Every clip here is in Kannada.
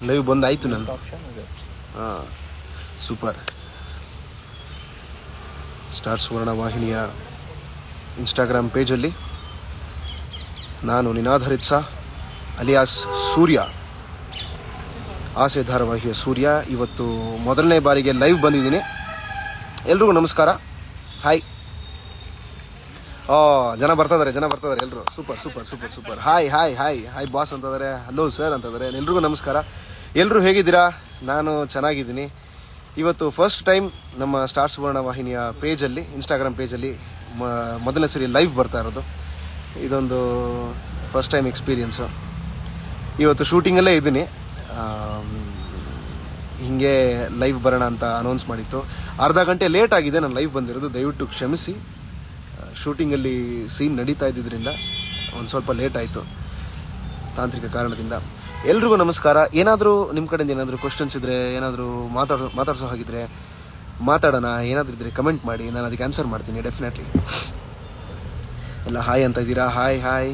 ಲೈವ್ ಬಂದಾಯಿತು ನಾನು. ಹಾಂ, ಸೂಪರ್. ಸ್ಟಾರ್ ಸುವರ್ಣ ವಾಹಿನಿಯ ಇನ್ಸ್ಟಾಗ್ರಾಮ್ ಪೇಜಲ್ಲಿ ನಾನು ನಿನಾಧರಿತ್ಸ ಅಲಿಯಾಸ್ ಸೂರ್ಯ, ಆಸೆ ಧಾರಾವಾಹಿಯ ಸೂರ್ಯ, ಇವತ್ತು ಮೊದಲನೇ ಬಾರಿಗೆ ಲೈವ್ ಬಂದಿದ್ದೀನಿ. ಎಲ್ರಿಗೂ ನಮಸ್ಕಾರ, ಹಾಯ್. ಜನ ಬರ್ತಾ ಇದ್ದಾರೆ ಎಲ್ಲರೂ. ಸೂಪರ್. ಹಾಯ್ ಬಾಸ್ ಅಂತಂದರೆ, ಹಲೋ ಸರ್ ಅಂತಂದರೆ. ಎಲ್ರಿಗೂ ನಮಸ್ಕಾರ. ಎಲ್ಲರೂ ಹೇಗಿದ್ದೀರಾ? ನಾನು ಚೆನ್ನಾಗಿದ್ದೀನಿ. ಇವತ್ತು ಫಸ್ಟ್ ಟೈಮ್ ನಮ್ಮ ಸ್ಟಾರ್ ಸುವರ್ಣ ವಾಹಿನಿಯ ಪೇಜಲ್ಲಿ, ಇನ್ಸ್ಟಾಗ್ರಾಮ್ ಪೇಜಲ್ಲಿ ಮೊದಲನೇ ಸರಿ ಲೈವ್ ಬರ್ತಾ ಇರೋದು. ಇದೊಂದು ಫಸ್ಟ್ ಟೈಮ್ ಎಕ್ಸ್ಪೀರಿಯೆನ್ಸು. ಇವತ್ತು ಶೂಟಿಂಗಲ್ಲೇ ಇದ್ದೀನಿ. ಹೀಗೆ ಲೈವ್ ಬರೋಣ ಅಂತ ಅನೌನ್ಸ್ ಮಾಡಿತ್ತು. ಅರ್ಧ ಗಂಟೆ ಲೇಟ್ ಆಗಿದೆ ನಾನು ಲೈವ್ ಬಂದಿರೋದು, ದಯವಿಟ್ಟು ಕ್ಷಮಿಸಿ. ಶೂಟಿಂಗಲ್ಲಿ ಸೀನ್ ನಡೀತಾ ಇದ್ದಿದ್ದರಿಂದ ಒಂದು ಸ್ವಲ್ಪ ಲೇಟ್ ಆಯಿತು ತಾಂತ್ರಿಕ ಕಾರಣದಿಂದ. ಎಲ್ರಿಗೂ ನಮಸ್ಕಾರ. ಏನಾದರೂ ನಿಮ್ಮ ಕಡೆಯಿಂದ ಏನಾದರೂ ಕ್ವಶನ್ಸ್ ಇದ್ದರೆ, ಏನಾದರೂ ಮಾತಾಡ್ಸೋ ಹಾಗಿದ್ರೆ ಮಾತಾಡೋಣ, ಏನಾದರೂ ಇದ್ದರೆ ಕಮೆಂಟ್ ಮಾಡಿ, ನಾನು ಅದಕ್ಕೆ ಆನ್ಸರ್ ಮಾಡ್ತೀನಿ ಡೆಫಿನೆಟ್ಲಿ. ಎಲ್ಲ ಹಾಯ್ ಅಂತ ಇದ್ದೀರಾ? ಹಾಯ್.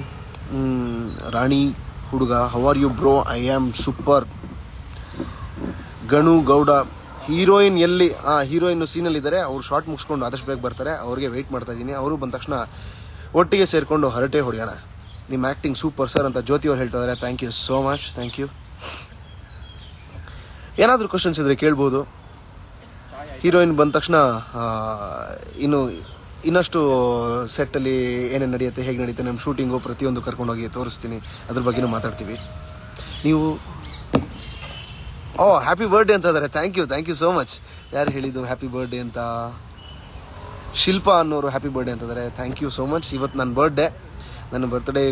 ರಾಣಿ ಹುಡುಗ, how are you bro? I am super. Ganu Gowda, heroine ಎಲ್ಲಿ? ಹೀರೋಯಿನ್ ಸೀನಲ್ಲಿದ್ದಾರೆ, ಅವ್ರು ಶಾರ್ಟ್ ಮುಗಿಸ್ಕೊಂಡು ಆದಷ್ಟು ಬೇಗ ಬರ್ತಾರೆ, ಅವ್ರಿಗೆ ವೆಯ್ಟ್ ಮಾಡ್ತಾ ಇದ್ದೀನಿ. ಅವರು ಬಂದ ತಕ್ಷಣ ಒಟ್ಟಿಗೆ ಸೇರಿಕೊಂಡು ಹರಟೆ ಹೊಡೆಯೋಣ. ನಿಮ್ಮ ಆ್ಯಕ್ಟಿಂಗ್ ಸೂಪರ್ ಸರ್ ಅಂತ ಜ್ಯೋತಿ ಅವ್ರು ಹೇಳ್ತಾ ಇದ್ದಾರೆ. Thank you so much, thank you. ಏನಾದರೂ ಕ್ವಶನ್ಸ್ ಇದ್ದರೆ ಕೇಳ್ಬೋದು. ಹೀರೋಯಿನ್ ಬಂದ ತಕ್ಷಣ ಇನ್ನಷ್ಟು ಸೆಟ್ಟಲ್ಲಿ ಏನೇನು ನಡೆಯುತ್ತೆ, ಹೇಗೆ ನಡೆಯುತ್ತೆ, ನಮ್ಮ ಶೂಟಿಂಗು ಪ್ರತಿಯೊಂದು ಕರ್ಕೊಂಡೋಗಿ ತೋರಿಸ್ತೀನಿ, ಅದ್ರ ಬಗ್ಗೆನೂ ಮಾತಾಡ್ತೀವಿ. ನೀವು ಹ್ಯಾಪಿ ಬರ್ಡೇ ಅಂತ ಇದ್ದಾರೆ. Thank you so much. ಯಾರು ಹೇಳಿದ್ದು ಹ್ಯಾಪಿ ಬರ್ಡೇ ಅಂತ? ಶಿಲ್ಪಾ ಅನ್ನೋರು ಹ್ಯಾಪಿ ಬರ್ಡೇ ಅಂತಿದ್ದಾರೆ. Thank you so much. ಇವತ್ತು ನನ್ನ ಬರ್ಡೇ, ನನ್ನ ಬರ್ತ್ಡೇ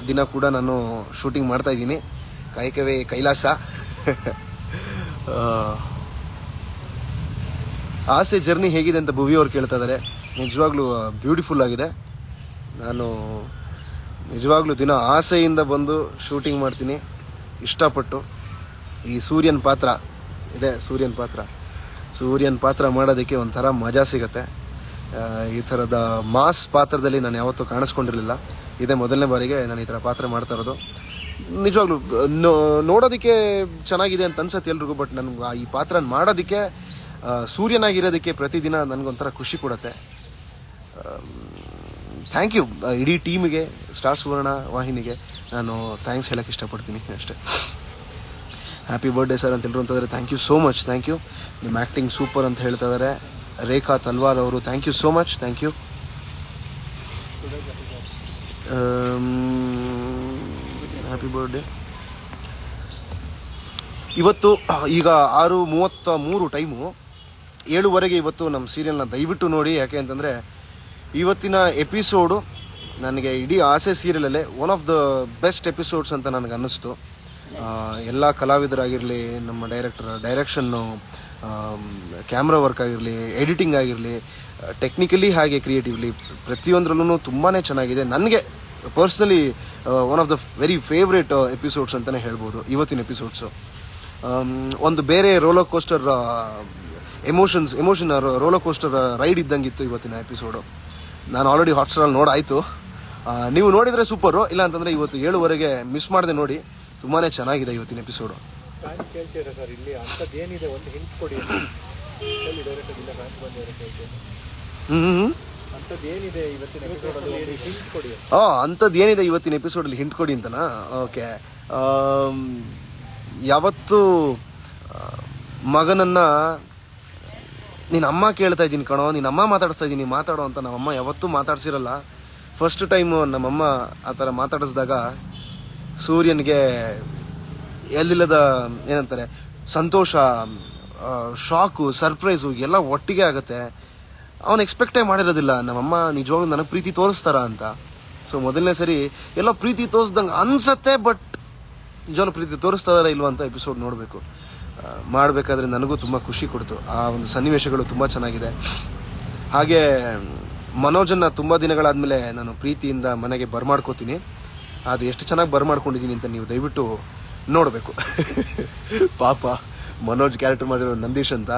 ದಿನ ಕೂಡ ನಾನು ಶೂಟಿಂಗ್ ಮಾಡ್ತಾ ಇದ್ದೀನಿ. ಕಾಯಕವೇ ಕೈಲಾಸ. ಆಸೆ ಜರ್ನಿ ಹೇಗಿದೆ ಅಂತ ಭುವಿ ಅವ್ರು ಕೇಳ್ತಾ ಇದ್ದಾರೆ. ನಿಜವಾಗ್ಲೂ ಬ್ಯೂಟಿಫುಲ್ ಆಗಿದೆ. ನಾನು ನಿಜವಾಗ್ಲೂ ದಿನ ಆಸೆಯಿಂದ ಬಂದು ಶೂಟಿಂಗ್ ಮಾಡ್ತೀನಿ, ಇಷ್ಟಪಟ್ಟು. ಈ ಸೂರ್ಯನ ಪಾತ್ರ ಇದೆ, ಸೂರ್ಯನ ಪಾತ್ರ ಮಾಡೋದಕ್ಕೆ ಒಂಥರ ಮಜಾ ಸಿಗುತ್ತೆ. ಈ ಥರದ ಮಾಸ್ ಪಾತ್ರದಲ್ಲಿ ನಾನು ಯಾವತ್ತೂ ಕಾಣಿಸ್ಕೊಂಡಿರಲಿಲ್ಲ. ಇದೇ ಮೊದಲನೇ ಬಾರಿಗೆ ನಾನು ಈ ಥರ ಪಾತ್ರ ಮಾಡ್ತಾ ಇರೋದು. ನಿಜವಾಗ್ಲೂ ನೋಡೋದಕ್ಕೆ ಚೆನ್ನಾಗಿದೆ ಅಂತ ಅನ್ಸತ್ತೆ ಎಲ್ರಿಗೂ. ಬಟ್ ನನಗೆ ಈ ಪಾತ್ರ ಮಾಡೋದಕ್ಕೆ, ಸೂರ್ಯನಾಗಿರೋದಕ್ಕೆ ಪ್ರತಿದಿನ ನನಗೊಂಥರ ಖುಷಿ ಕೊಡುತ್ತೆ. ಥ್ಯಾಂಕ್ ಯು ಇಡೀ ಟೀಮಿಗೆ, ಸ್ಟಾರ್ ಸುವರ್ಣ ವಾಹಿನಿಗೆ ನಾನು ಥ್ಯಾಂಕ್ಸ್ ಹೇಳೋಕ್ಕೆ ಇಷ್ಟಪಡ್ತೀನಿ ಅಷ್ಟೇ. ಹ್ಯಾಪಿ ಬರ್ಡೇ ಸರ್ ಅಂತ ಎಲ್ಲರೂ ಅಂತಂದರೆ thank you so much. Thank you. ನಿಮ್ಮ ಆ್ಯಕ್ಟಿಂಗ್ ಸೂಪರ್ ಅಂತ ಹೇಳ್ತಾ ಇದ್ದಾರೆ. ರೇಖಾ ತಲ್ವಾರ್ ಅವರು thank you so much. Thank you. Happy birthday. ಇವತ್ತು ಈಗ 6:33 ಟೈಮು, 7:00 ಇವತ್ತು ನಮ್ಮ ಸೀರಿಯಲ್ನ ದಯವಿಟ್ಟು ನೋಡಿ. ಯಾಕೆ ಅಂತಂದರೆ ಇವತ್ತಿನ ಎಪಿಸೋಡು ನನಗೆ ಇಡೀ ಆಸೆ ಸೀರಿಯಲಲ್ಲೇ one of the best episodes ಅಂತ ನನಗೆ ಅನ್ನಿಸ್ತು. ಎಲ್ಲ ಕಲಾವಿದರಾಗಿರಲಿ, ನಮ್ಮ ಡೈರೆಕ್ಷನ್ನು, ಕ್ಯಾಮ್ರಾ ವರ್ಕ್ ಆಗಿರಲಿ, ಎಡಿಟಿಂಗ್ ಆಗಿರಲಿ, ಟೆಕ್ನಿಕಲಿ ಹಾಗೆ ಕ್ರಿಯೇಟಿವ್ಲಿ ಪ್ರತಿಯೊಂದರಲ್ಲೂ ತುಂಬಾ ಚೆನ್ನಾಗಿದೆ. ನನಗೆ personally one of the very favourite episodes ಅಂತಲೇ ಹೇಳ್ಬೋದು ಇವತ್ತಿನ ಎಪಿಸೋಡ್ಸು. ಒಂದು ಬೇರೆ roller coaster emotion roller coaster ride ಇದ್ದಂಗಿತ್ತು ಇವತ್ತಿನ ಎಪಿಸೋಡು. ನಾನು ಆಲ್ರೆಡಿ ಹಾಟ್ಸ್ಟಾರಲ್ಲಿ ನೋಡಾಯಿತು. ನೀವು ನೋಡಿದರೆ ಸೂಪರು, ಇಲ್ಲ ಅಂತಂದರೆ ಇವತ್ತು 7:00 ಮಿಸ್ ಮಾಡದೆ ನೋಡಿ. ತುಂಬಾ ಚೆನ್ನಾಗಿದೆ ಇವತ್ತಿನ ಎಪಿಸೋಡು. ಅಂಥದ್ದು ಏನಿದೆ ಇವತ್ತಿನ ಎಪಿಸೋಡಲ್ಲಿ ಹಿಂಟ್ ಕೊಡಿ ಅಂತನಾ? ಓಕೆ. ಯಾವತ್ತು ಮಗನನ್ನು ನಿನ್ನ ಅಮ್ಮ ಕೇಳ್ತಾ ಇದ್ದೀನಿ ಕಣೋ, ನಿನ್ನ ಅಮ್ಮ ಮಾತಾಡಿಸ್ತಾ ಇದ್ದೀನಿ ಮಾತಾಡೋ ಅಂತ ನಮ್ಮಮ್ಮ ಯಾವತ್ತೂ ಮಾತಾಡ್ಸಿರಲ್ಲ. ಫಸ್ಟ್ ಟೈಮು ನಮ್ಮಮ್ಮ ಆ ಥರ ಮಾತಾಡಿಸಿದಾಗ ಸೂರ್ಯನಿಗೆ ಎಲ್ಲಿಲ್ಲದ ಏನಂತಾರೆ ಸಂತೋಷ, ಶಾಕು, ಸರ್ಪ್ರೈಸು ಎಲ್ಲ ಒಟ್ಟಿಗೆ ಆಗುತ್ತೆ. ಅವನು ಎಕ್ಸ್ಪೆಕ್ಟೇ ಮಾಡಿರೋದಿಲ್ಲ ನಮ್ಮಮ್ಮ ನಿಜವಾಗ್ಲೂ ನನಗೆ ಪ್ರೀತಿ ತೋರಿಸ್ತಾರ ಅಂತ. ಸೊ ಮೊದಲನೇ ಸರಿ ಎಲ್ಲ ಪ್ರೀತಿ ತೋರಿಸ್ದಂಗೆ ಅನಿಸತ್ತೆ, ಬಟ್ ನಿಜವಾಗ್ಲೂ ಪ್ರೀತಿ ತೋರಿಸ್ತಾ ಇದಾರ ಇಲ್ವ ಅಂತ ಎಪಿಸೋಡ್ ನೋಡಬೇಕು. ಮಾಡಬೇಕಾದ್ರೆ ನನಗೂ ತುಂಬ ಖುಷಿ ಕೊಡ್ತು. ಆ ಒಂದು ಸನ್ನಿವೇಶಗಳು ತುಂಬ ಚೆನ್ನಾಗಿದೆ. ಹಾಗೆ ಮನೋಜನ್ನು ತುಂಬ ದಿನಗಳಾದಮೇಲೆ ನಾನು ಪ್ರೀತಿಯಿಂದ ಮನೆಗೆ ಬರ್ಮಾಡ್ಕೋತೀನಿ. ಅದು ಎಷ್ಟು ಚೆನ್ನಾಗಿ ಬರ್ಮಾಡ್ಕೊಂಡಿದ್ದೀನಿ ಅಂತ ನೀವು ದಯವಿಟ್ಟು ನೋಡಬೇಕು. ಪಾಪ ಮನೋಜ್ ಕ್ಯಾರೆಕ್ಟರ್ ಮಾಡಿರೋ ನಂದೀಶ್ ಅಂತ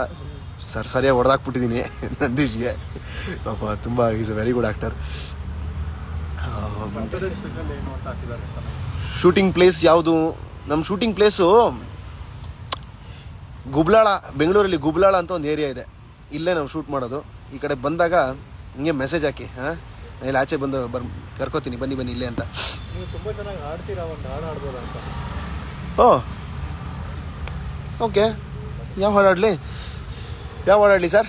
ಸರಿಯಾಗಿ ಹೊಡೆದಾಕ್ಬಿಟ್ಟಿದ್ದೀನಿ ನಂದೀಶ್ಗೆ. ಪಾಪ ತುಂಬ is a very good actor. Shooting place ಯಾವುದು? ನಮ್ಮ ಶೂಟಿಂಗ್ ಪ್ಲೇಸು ಗುಬ್ಲಾಳ, ಬೆಂಗಳೂರಲ್ಲಿ ಗುಬ್ಲಾಳ ಅಂತ ಒಂದು ಏರಿಯಾ ಇದೆ, ಇಲ್ಲೇ ನಾವು ಶೂಟ್ ಮಾಡೋದು. ಈ ಕಡೆ ಬಂದಾಗ ಹಿಂಗೆ ಮೆಸೇಜ್ ಹಾಕಿ, ಹಾಂ ನಾನು ಇಲ್ಲಿ ಆಚೆ ಬಂದು ಕರ್ಕೋತೀನಿ, ಬನ್ನಿ ಇಲ್ಲೇ ಅಂತ. ನೀವು ತುಂಬ ಚೆನ್ನಾಗಿ ಆಡ್ತೀರಾ, ಒಂದು ಹಾಡು ಆಡ್ಬೋದಾ ಅಂತ. ಓ ಓಕೆ, ಯಾವ ಹಾಡಾಡಲಿ ಸರ್?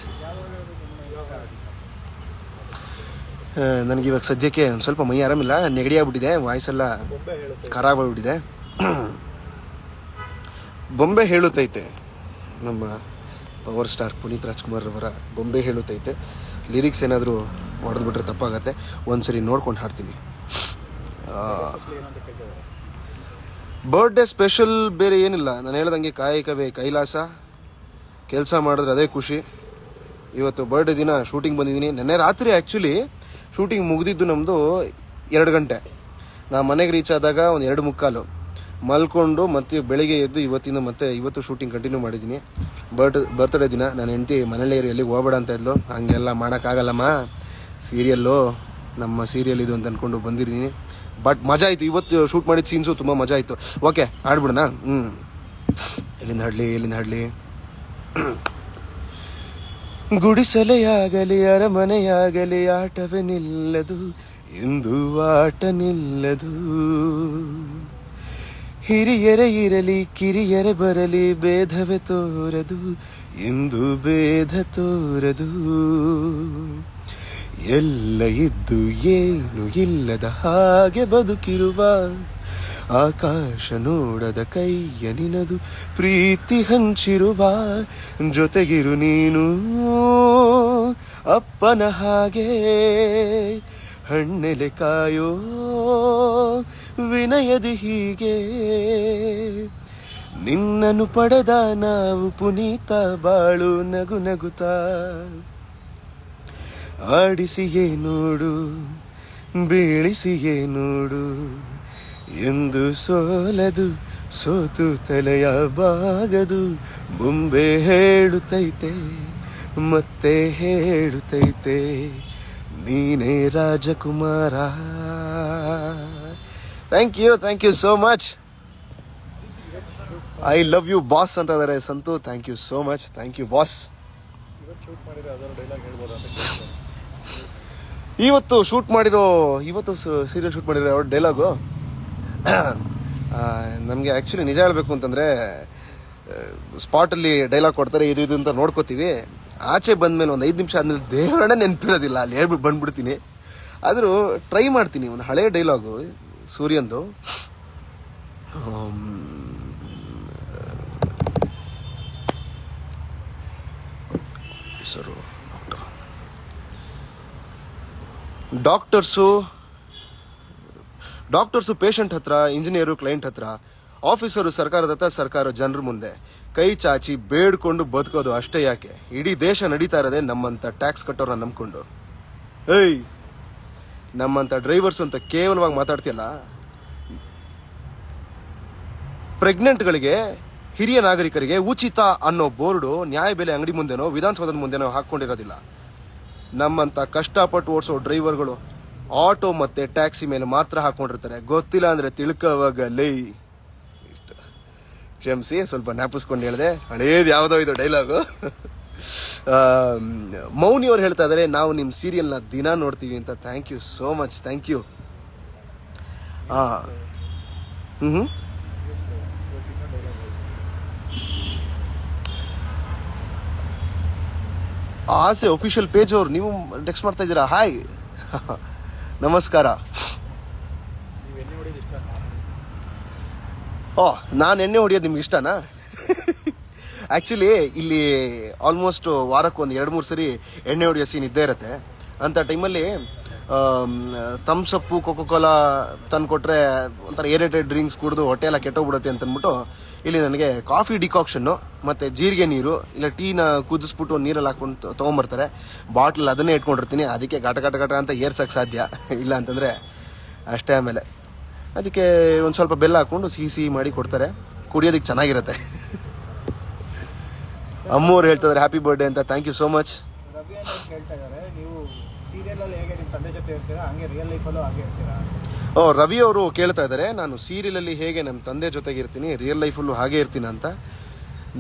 ನನಗಿವಾಗ ಸದ್ಯಕ್ಕೆ ಒಂದು ಸ್ವಲ್ಪ ಮೈ ಆರಾಮಿಲ್ಲ, ನೆಗಡಿ ಆಗ್ಬಿಟ್ಟಿದೆ, ವಾಯ್ಸೆಲ್ಲ ಖರಾಬ್ ಆಗ್ಬಿಟ್ಟಿದೆ. ಬೊಂಬೆ ಹೇಳುತ್ತೈತೆ, ನಮ್ಮ ಪವರ್ ಸ್ಟಾರ್ ಪುನೀತ್ ರಾಜ್ಕುಮಾರ್ ಅವರ ಬೊಂಬೆ ಹೇಳುತ್ತೈತೆ. ಲಿರಿಕ್ಸ್ ಏನಾದರೂ ಹೊಡೆದ್ಬಿಟ್ರೆ ತಪ್ಪಾಗತ್ತೆ, ಒಂದ್ಸರಿ ನೋಡ್ಕೊಂಡು ಹಾಡ್ತೀನಿ. ಬರ್ಡೇ ಸ್ಪೆಷಲ್ ಬೇರೆ ಏನಿಲ್ಲ, ನಾನು ಹೇಳ್ದಂಗೆ ಕಾಯಕವೇ ಕೈಲಾಸ, ಕೆಲಸ ಮಾಡಿದ್ರೆ ಅದೇ ಖುಷಿ. ಇವತ್ತು ಬರ್ಡೇ ದಿನ ಶೂಟಿಂಗ್ ಬಂದಿದ್ದೀನಿ. ನೆನ್ನೆ ರಾತ್ರಿ ಆ್ಯಕ್ಚುಲಿ ಶೂಟಿಂಗ್ ಮುಗಿದಿದ್ದು ನಮ್ಮದು 2 ಗಂಟೆ. ನಾ ಮನೆಗೆ ರೀಚ್ ಆದಾಗ ಒಂದು 2:45 ಮಲ್ಕೊಂಡು ಮತ್ತೆ ಬೆಳಿಗ್ಗೆ ಎದ್ದು ಇವತ್ತು ಶೂಟಿಂಗ್ ಕಂಟಿನ್ಯೂ ಮಾಡಿದ್ದೀನಿ. ಬರ್ತ್ಡೇ ದಿನ ನನ್ನ ಹೆಂಡತಿ ಮನೇಲೇ ಎಲ್ಲಿಗೆ ಹೋಗಬೇಡ ಅಂತ ಇದ್ಲು. ಹಂಗೆಲ್ಲ ಮಾಡೋಕ್ಕಾಗಲ್ಲಮ್ಮ, ಸೀರಿಯಲ್ಲು, ನಮ್ಮ ಸೀರಿಯಲ್ ಇದು ಅಂತ ಅಂದ್ಕೊಂಡು ಬಂದಿದ್ದೀನಿ. ಬಟ್ ಮಜಾ ಆಯಿತು, ಇವತ್ತು ಶೂಟ್ ಮಾಡಿದ ಸೀನ್ಸು ತುಂಬ ಮಜಾ ಆಯಿತು. ಓಕೆ, ಆಡ್ಬಿಡೋಣ. ಎಲ್ಲಿಂದ ಹಾಡಲಿ? ಗುಡಿಸಲೆಯಾಗಲಿ ಅರಮನೆಯಾಗಲಿ ಆಟವೇ ನಿಲ್ಲದು, ಎಂದು ಆಟ ನಿಲ್ಲದು. ಹಿರಿಯರೇ ಇರಲಿ ಕಿರಿಯರೇ ಬರಲಿ ಭೇದವೇ ತೋರದು, ಎಂದು ಭೇದ ತೋರದು. ಎಲ್ಲ ಇದ್ದು ಏನು ಇಲ್ಲದ ಹಾಗೆ ಬದುಕಿರುವ, ಆಕಾಶ ನೋಡದ ಕೈಯ ನಿನದು ಪ್ರೀತಿ ಹಂಚಿರುವ. ಜೊತೆಗಿರು ನೀನು ಅಪ್ಪನ ಹಾಗೆ, ಹಣ್ಣೆಲೆ ಕಾಯೋ ವಿನಯದಿ ಹೀಗೆ. ನಿನ್ನನ್ನು ಪಡೆದ ನಾವು ಪುನೀತ ಬಾಳು ನಗು ನಗುತ್ತಾ. ಆಡಿಸಿಯೇ ನೋಡು ಬೀಳಿಸಿಯೇ ನೋಡು, ಎಂದು ಸೋಲದು ಸೋತು ತಲೆಯ ಬಾಗದು. ಬೊಂಬೆ ಹೇಳುತ್ತೈತೆ ಮತ್ತೆ ಹೇಳುತ್ತೈತೆ, ನೀನೇ ರಾಜಕುಮಾರ. Thank you so much. I love you boss ಅಂತ ಇದ್ದಾರೆ Santu. Thank you so much. Thank you boss. ಇವತ್ತು ಸೀರಿಯಲ್ ಶೂಟ್ ಮಾಡಿರೋ ಡೈಲಾಗು ನಮಗೆ ಆ್ಯಕ್ಚುಲಿ ನಿಜ ಹೇಳಬೇಕು ಅಂತಂದರೆ, ಸ್ಪಾಟಲ್ಲಿ ಡೈಲಾಗ್ ಕೊಡ್ತಾರೆ, ಇದು ಅಂತ ನೋಡ್ಕೋತೀವಿ. ಆಚೆ ಬಂದಮೇಲೆ ಒಂದು 5 ನಿಮಿಷ ಆದಮೇಲೆ ದೇವರನ್ನ ನೆನಪಿರೋದಿಲ್ಲ, ಅಲ್ಲಿ ಹೇಳ್ಬಿಟ್ಟು ಬಂದ್ಬಿಡ್ತೀನಿ. ಆದರೂ ಟ್ರೈ ಮಾಡ್ತೀನಿ. ಒಂದು ಹಳೆ ಡೈಲಾಗು ಸೂರ್ಯಂದು, ಸರು ಡಾಕ್ಟರ್ಸು ಪೇಷಂಟ್ ಹತ್ರ, ಇಂಜಿನಿಯರು ಕ್ಲೈಂಟ್ ಹತ್ರ, ಆಫೀಸರು ಸರ್ಕಾರದ ಹತ್ರ, ಸರ್ಕಾರ ಜನರ ಮುಂದೆ ಕೈ ಚಾಚಿ ಬೇಡ್ಕೊಂಡು ಬದುಕೋದು ಅಷ್ಟೇ ಯಾಕೆ? ಇಡೀ ದೇಶ ನಡೀತಾ ಇರೋದೇ ನಮ್ಮಂಥ ಟ್ಯಾಕ್ಸ್ ಕಟ್ಟೋರನ್ನ ನಂಬ್ಕೊಂಡು. ನಮ್ಮಂಥ ಡ್ರೈವರ್ಸ್ ಅಂತ ಕೇವಲವಾಗಿ ಮಾತಾಡ್ತೀಯಲ್ಲ. ಪ್ರೆಗ್ನೆಂಟ್ಗಳಿಗೆ, ಹಿರಿಯ ನಾಗರಿಕರಿಗೆ ಉಚಿತ ಅನ್ನೋ ಬೋರ್ಡು ನ್ಯಾಯಬೆಲೆ ಅಂಗಡಿ ಮುಂದೆನೋ ವಿಧಾನಸೌಧದ ಮುಂದೆನೋ ಹಾಕ್ಕೊಂಡಿರೋದಿಲ್ಲ. ನಮ್ಮಂಥ ಕಷ್ಟಪಟ್ಟು ಓಡಿಸೋ ಡ್ರೈವರ್ಗಳು ಆಟೋ ಮತ್ತು ಟ್ಯಾಕ್ಸಿ ಮೇಲೆ ಮಾತ್ರ ಹಾಕ್ಕೊಂಡಿರ್ತಾರೆ. ಗೊತ್ತಿಲ್ಲ ಅಂದರೆ ತಿಳ್ಕೋವಾಗಲೇ. ಇಷ್ಟು ಕ್ಷಮಿಸಿ, ಸ್ವಲ್ಪ ಜ್ಞಾಪಿಸ್ಕೊಂಡು ಹೇಳಿದೆ. ಹಳೇದು ಯಾವುದೋ ಇದು ಡೈಲಾಗು. ಮೌನಿ ಅವ್ರು ಹೇಳ್ತಾ ಇದ್ದಾರೆ, ನಾವು ನಿಮ್ಮ ಸೀರಿಯಲ್ನ ದಿನ ನೋಡ್ತೀವಿ ಅಂತ. Thank you so much. Thank you. Aase official page ಅವ್ರು ನೀವು ಟೆಕ್ಸ್ಟ್ ಮಾಡ್ತಾ ಇದ್ದೀರಾ. ಹಾಯ್, ನಮಸ್ಕಾರ. ನಾನು ಎಣ್ಣೆ ಹೊಡಿಯೋದು ನಿಮ್ಗೆ ಇಷ್ಟನಾ? ಆ್ಯಕ್ಚುಲಿ ಇಲ್ಲಿ ಆಲ್ಮೋಸ್ಟ್ ವಾರಕ್ಕೆ ಒಂದು 2-3 ಸರಿ ಎಣ್ಣೆ ಹೊಡಿಯೋ ಸೀನ್ ಇದ್ದೇ ಇರುತ್ತೆ. ಅಂಥ ಟೈಮಲ್ಲಿ ಥಮ್ಸಪ್ಪು, ಕೋಕೋಕೋಲಾ ತಂದುಕೊಟ್ರೆ ಒಂಥರ ಏರೇಟೆಡ್ ಡ್ರಿಂಕ್ಸ್ ಕುಡಿದು ಹೊಟ್ಟೆ ಎಲ್ಲ ಕೆಟ್ಟೋಗ್ಬಿಡುತ್ತೆ ಅಂತಂದ್ಬಿಟ್ಟು ಇಲ್ಲಿ ನನಗೆ ಕಾಫಿ ಡಿಕಾಕ್ಷನ್ನು ಮತ್ತು ಜೀರಿಗೆ ನೀರು, ಇಲ್ಲ ಟೀನ ಕುದಿಸ್ಬಿಟ್ಟು ನೀರಲ್ಲಿ ಹಾಕ್ಕೊಂಡು ತೊಗೊಂಬರ್ತಾರೆ. ಬಾಟ್ಲಲ್ಲಿ ಅದನ್ನೇ ಇಟ್ಕೊಂಡಿರ್ತೀನಿ. ಅದಕ್ಕೆ ಘಟ ಅಂತ ಏರ್ಸೋಕ್ಕೆ ಸಾಧ್ಯ ಇಲ್ಲ ಅಂತಂದರೆ ಅಷ್ಟೇ. ಆಮೇಲೆ ಅದಕ್ಕೆ ಒಂದು ಸ್ವಲ್ಪ ಬೆಲ್ಲ ಹಾಕ್ಕೊಂಡು ಸಿಹಿ ಮಾಡಿ ಕೊಡ್ತಾರೆ, ಕುಡಿಯೋದಕ್ಕೆ ಚೆನ್ನಾಗಿರುತ್ತೆ. ಅಮ್ಮವ್ರು ಹೇಳ್ತಿದ್ದಾರೆ ಹ್ಯಾಪಿ ಬರ್ಡೇ ಅಂತ. Thank you so much. Ravi ಅವರು ಕೇಳ್ತಾ ಇದ್ದಾರೆ, ನಾನು ಸೀರಿಯಲಲ್ಲಿ ಹೇಗೆ ನನ್ನ ತಂದೆ ಜೊತೆಗೆ ಇರ್ತೀನಿ, ರಿಯಲ್ ಲೈಫಲ್ಲೂ ಹಾಗೆ ಇರ್ತೀನಿ ಅಂತ.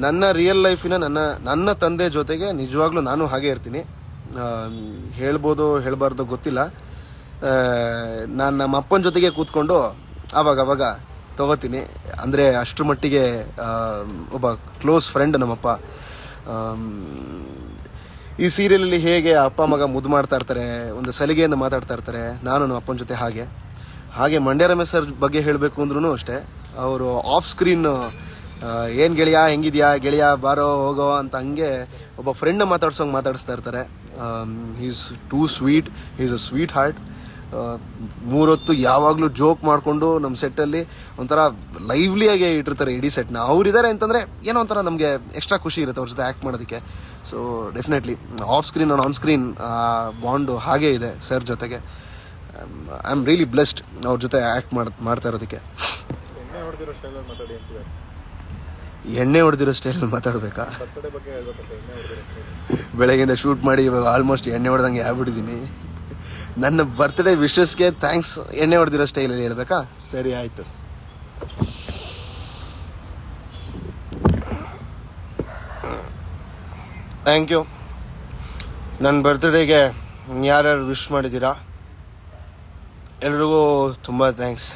ನನ್ನ ರಿಯಲ್ ಲೈಫಿನ ನನ್ನ ತಂದೆ ಜೊತೆಗೆ ನಿಜವಾಗ್ಲೂ ನಾನು ಹಾಗೆ ಇರ್ತೀನಿ. ಹೇಳ್ಬೋದು ಹೇಳ್ಬಾರ್ದು ಗೊತ್ತಿಲ್ಲ. ನಾನು ನಮ್ಮ ಅಪ್ಪನ ಜೊತೆಗೆ ಕೂತ್ಕೊಂಡು ಆವಾಗ ತಗೋತೀನಿ. ಅಂದರೆ ಅಷ್ಟರ ಮಟ್ಟಿಗೆ ಒಬ್ಬ ಕ್ಲೋಸ್ ಫ್ರೆಂಡ್ ನಮ್ಮಪ್ಪ. ಈ ಸೀರಿಯಲಲ್ಲಿ ಹೇಗೆ ಅಪ್ಪ ಮಗ ಮುದ್ದು ಮಾಡ್ತಾ ಇರ್ತಾರೆ, ಒಂದು ಸಲಿಗೆಯಿಂದ ಮಾತಾಡ್ತಾ ಇರ್ತಾರೆ, ನಾನು ನಮ್ಮ ಅಪ್ಪನ ಜೊತೆ ಹಾಗೆ ಮಂಡ್ಯ ರಮೇಶ್ ಸರ್ ಬಗ್ಗೆ ಹೇಳಬೇಕು ಅಂದ್ರೂ ಅಷ್ಟೇ. ಅವರು ಆಫ್ ಸ್ಕ್ರೀನ್ ಏನು ಗೆಳೆಯ ಹೆಂಗಿದ್ಯಾ ಗೆಳೆಯ ಬಾರೋ ಹೋಗೋ ಅಂತ ಹಂಗೆ ಒಬ್ಬ ಫ್ರೆಂಡ್ ಮಾತಾಡಿಸ್ತಾ ಇರ್ತಾರೆ. Is too sweet, is a sweetheart. ಮೂರೊತ್ತು ಯಾವಾಗಲೂ ಜೋಕ್ ಮಾಡಿಕೊಂಡು ನಮ್ಮ ಸೆಟ್ಟಲ್ಲಿ ಒಂಥರ ಲೈವ್ಲಿಯಾಗಿ ಇಟ್ಟಿರ್ತಾರೆ ಇಡೀ ಸೆಟ್ನ. ಅವರಿದ್ದಾರೆ ಅಂತಂದರೆ ಏನೋ ಒಂಥರ ನಮಗೆ ಎಕ್ಸ್ಟ್ರಾ ಖುಷಿ ಇರುತ್ತೆ ಅವ್ರ ಜೊತೆ ಆ್ಯಕ್ಟ್ ಮಾಡೋದಕ್ಕೆ. So definitely off screen on screen bond ಹಾಗೇ ಇದೆ ಸರ್ ಜೊತೆಗೆ. ಐ ಆಮ್ ರಿಯಲಿ ಬ್ಲೆಸ್ಡ್ ಅವ್ರ ಜೊತೆ ಆ್ಯಕ್ಟ್ ಮಾಡ್ತಾ ಇರೋದಕ್ಕೆ. ಎಣ್ಣೆ ಹೊಡೆದಿರೋ ಸ್ಟೈಲಲ್ಲಿ ಮಾತಾಡಬೇಕಾ? ಬೆಳಗ್ಗೆಯಿಂದ ಶೂಟ್ ಮಾಡಿ ಇವಾಗ ಆಲ್ಮೋಸ್ಟ್ ಎಣ್ಣೆ ಹೊಡೆದಂಗೆ ಆಗ್ಬಿಟ್ಟಿದ್ದೀನಿ. ನನ್ನ ಬರ್ತ್ಡೇ ವಿಶಸ್ಗೆ ಥ್ಯಾಂಕ್ಸ್ ಎಣ್ಣೆ ಹೊಡೆದಿರೋ ಸ್ಟೈಲಲ್ಲಿ ಹೇಳ್ಬೇಕಾ? ಸರಿ ಆಯಿತು. Thank you. ನನ್ನ ಬರ್ತ್ಡೇಗೆ ಯಾರ್ಯಾರು ವಿಶ್ ಮಾಡಿದ್ದೀರಾ ಎಲ್ರಿಗೂ ತುಂಬ ಥ್ಯಾಂಕ್ಸ್.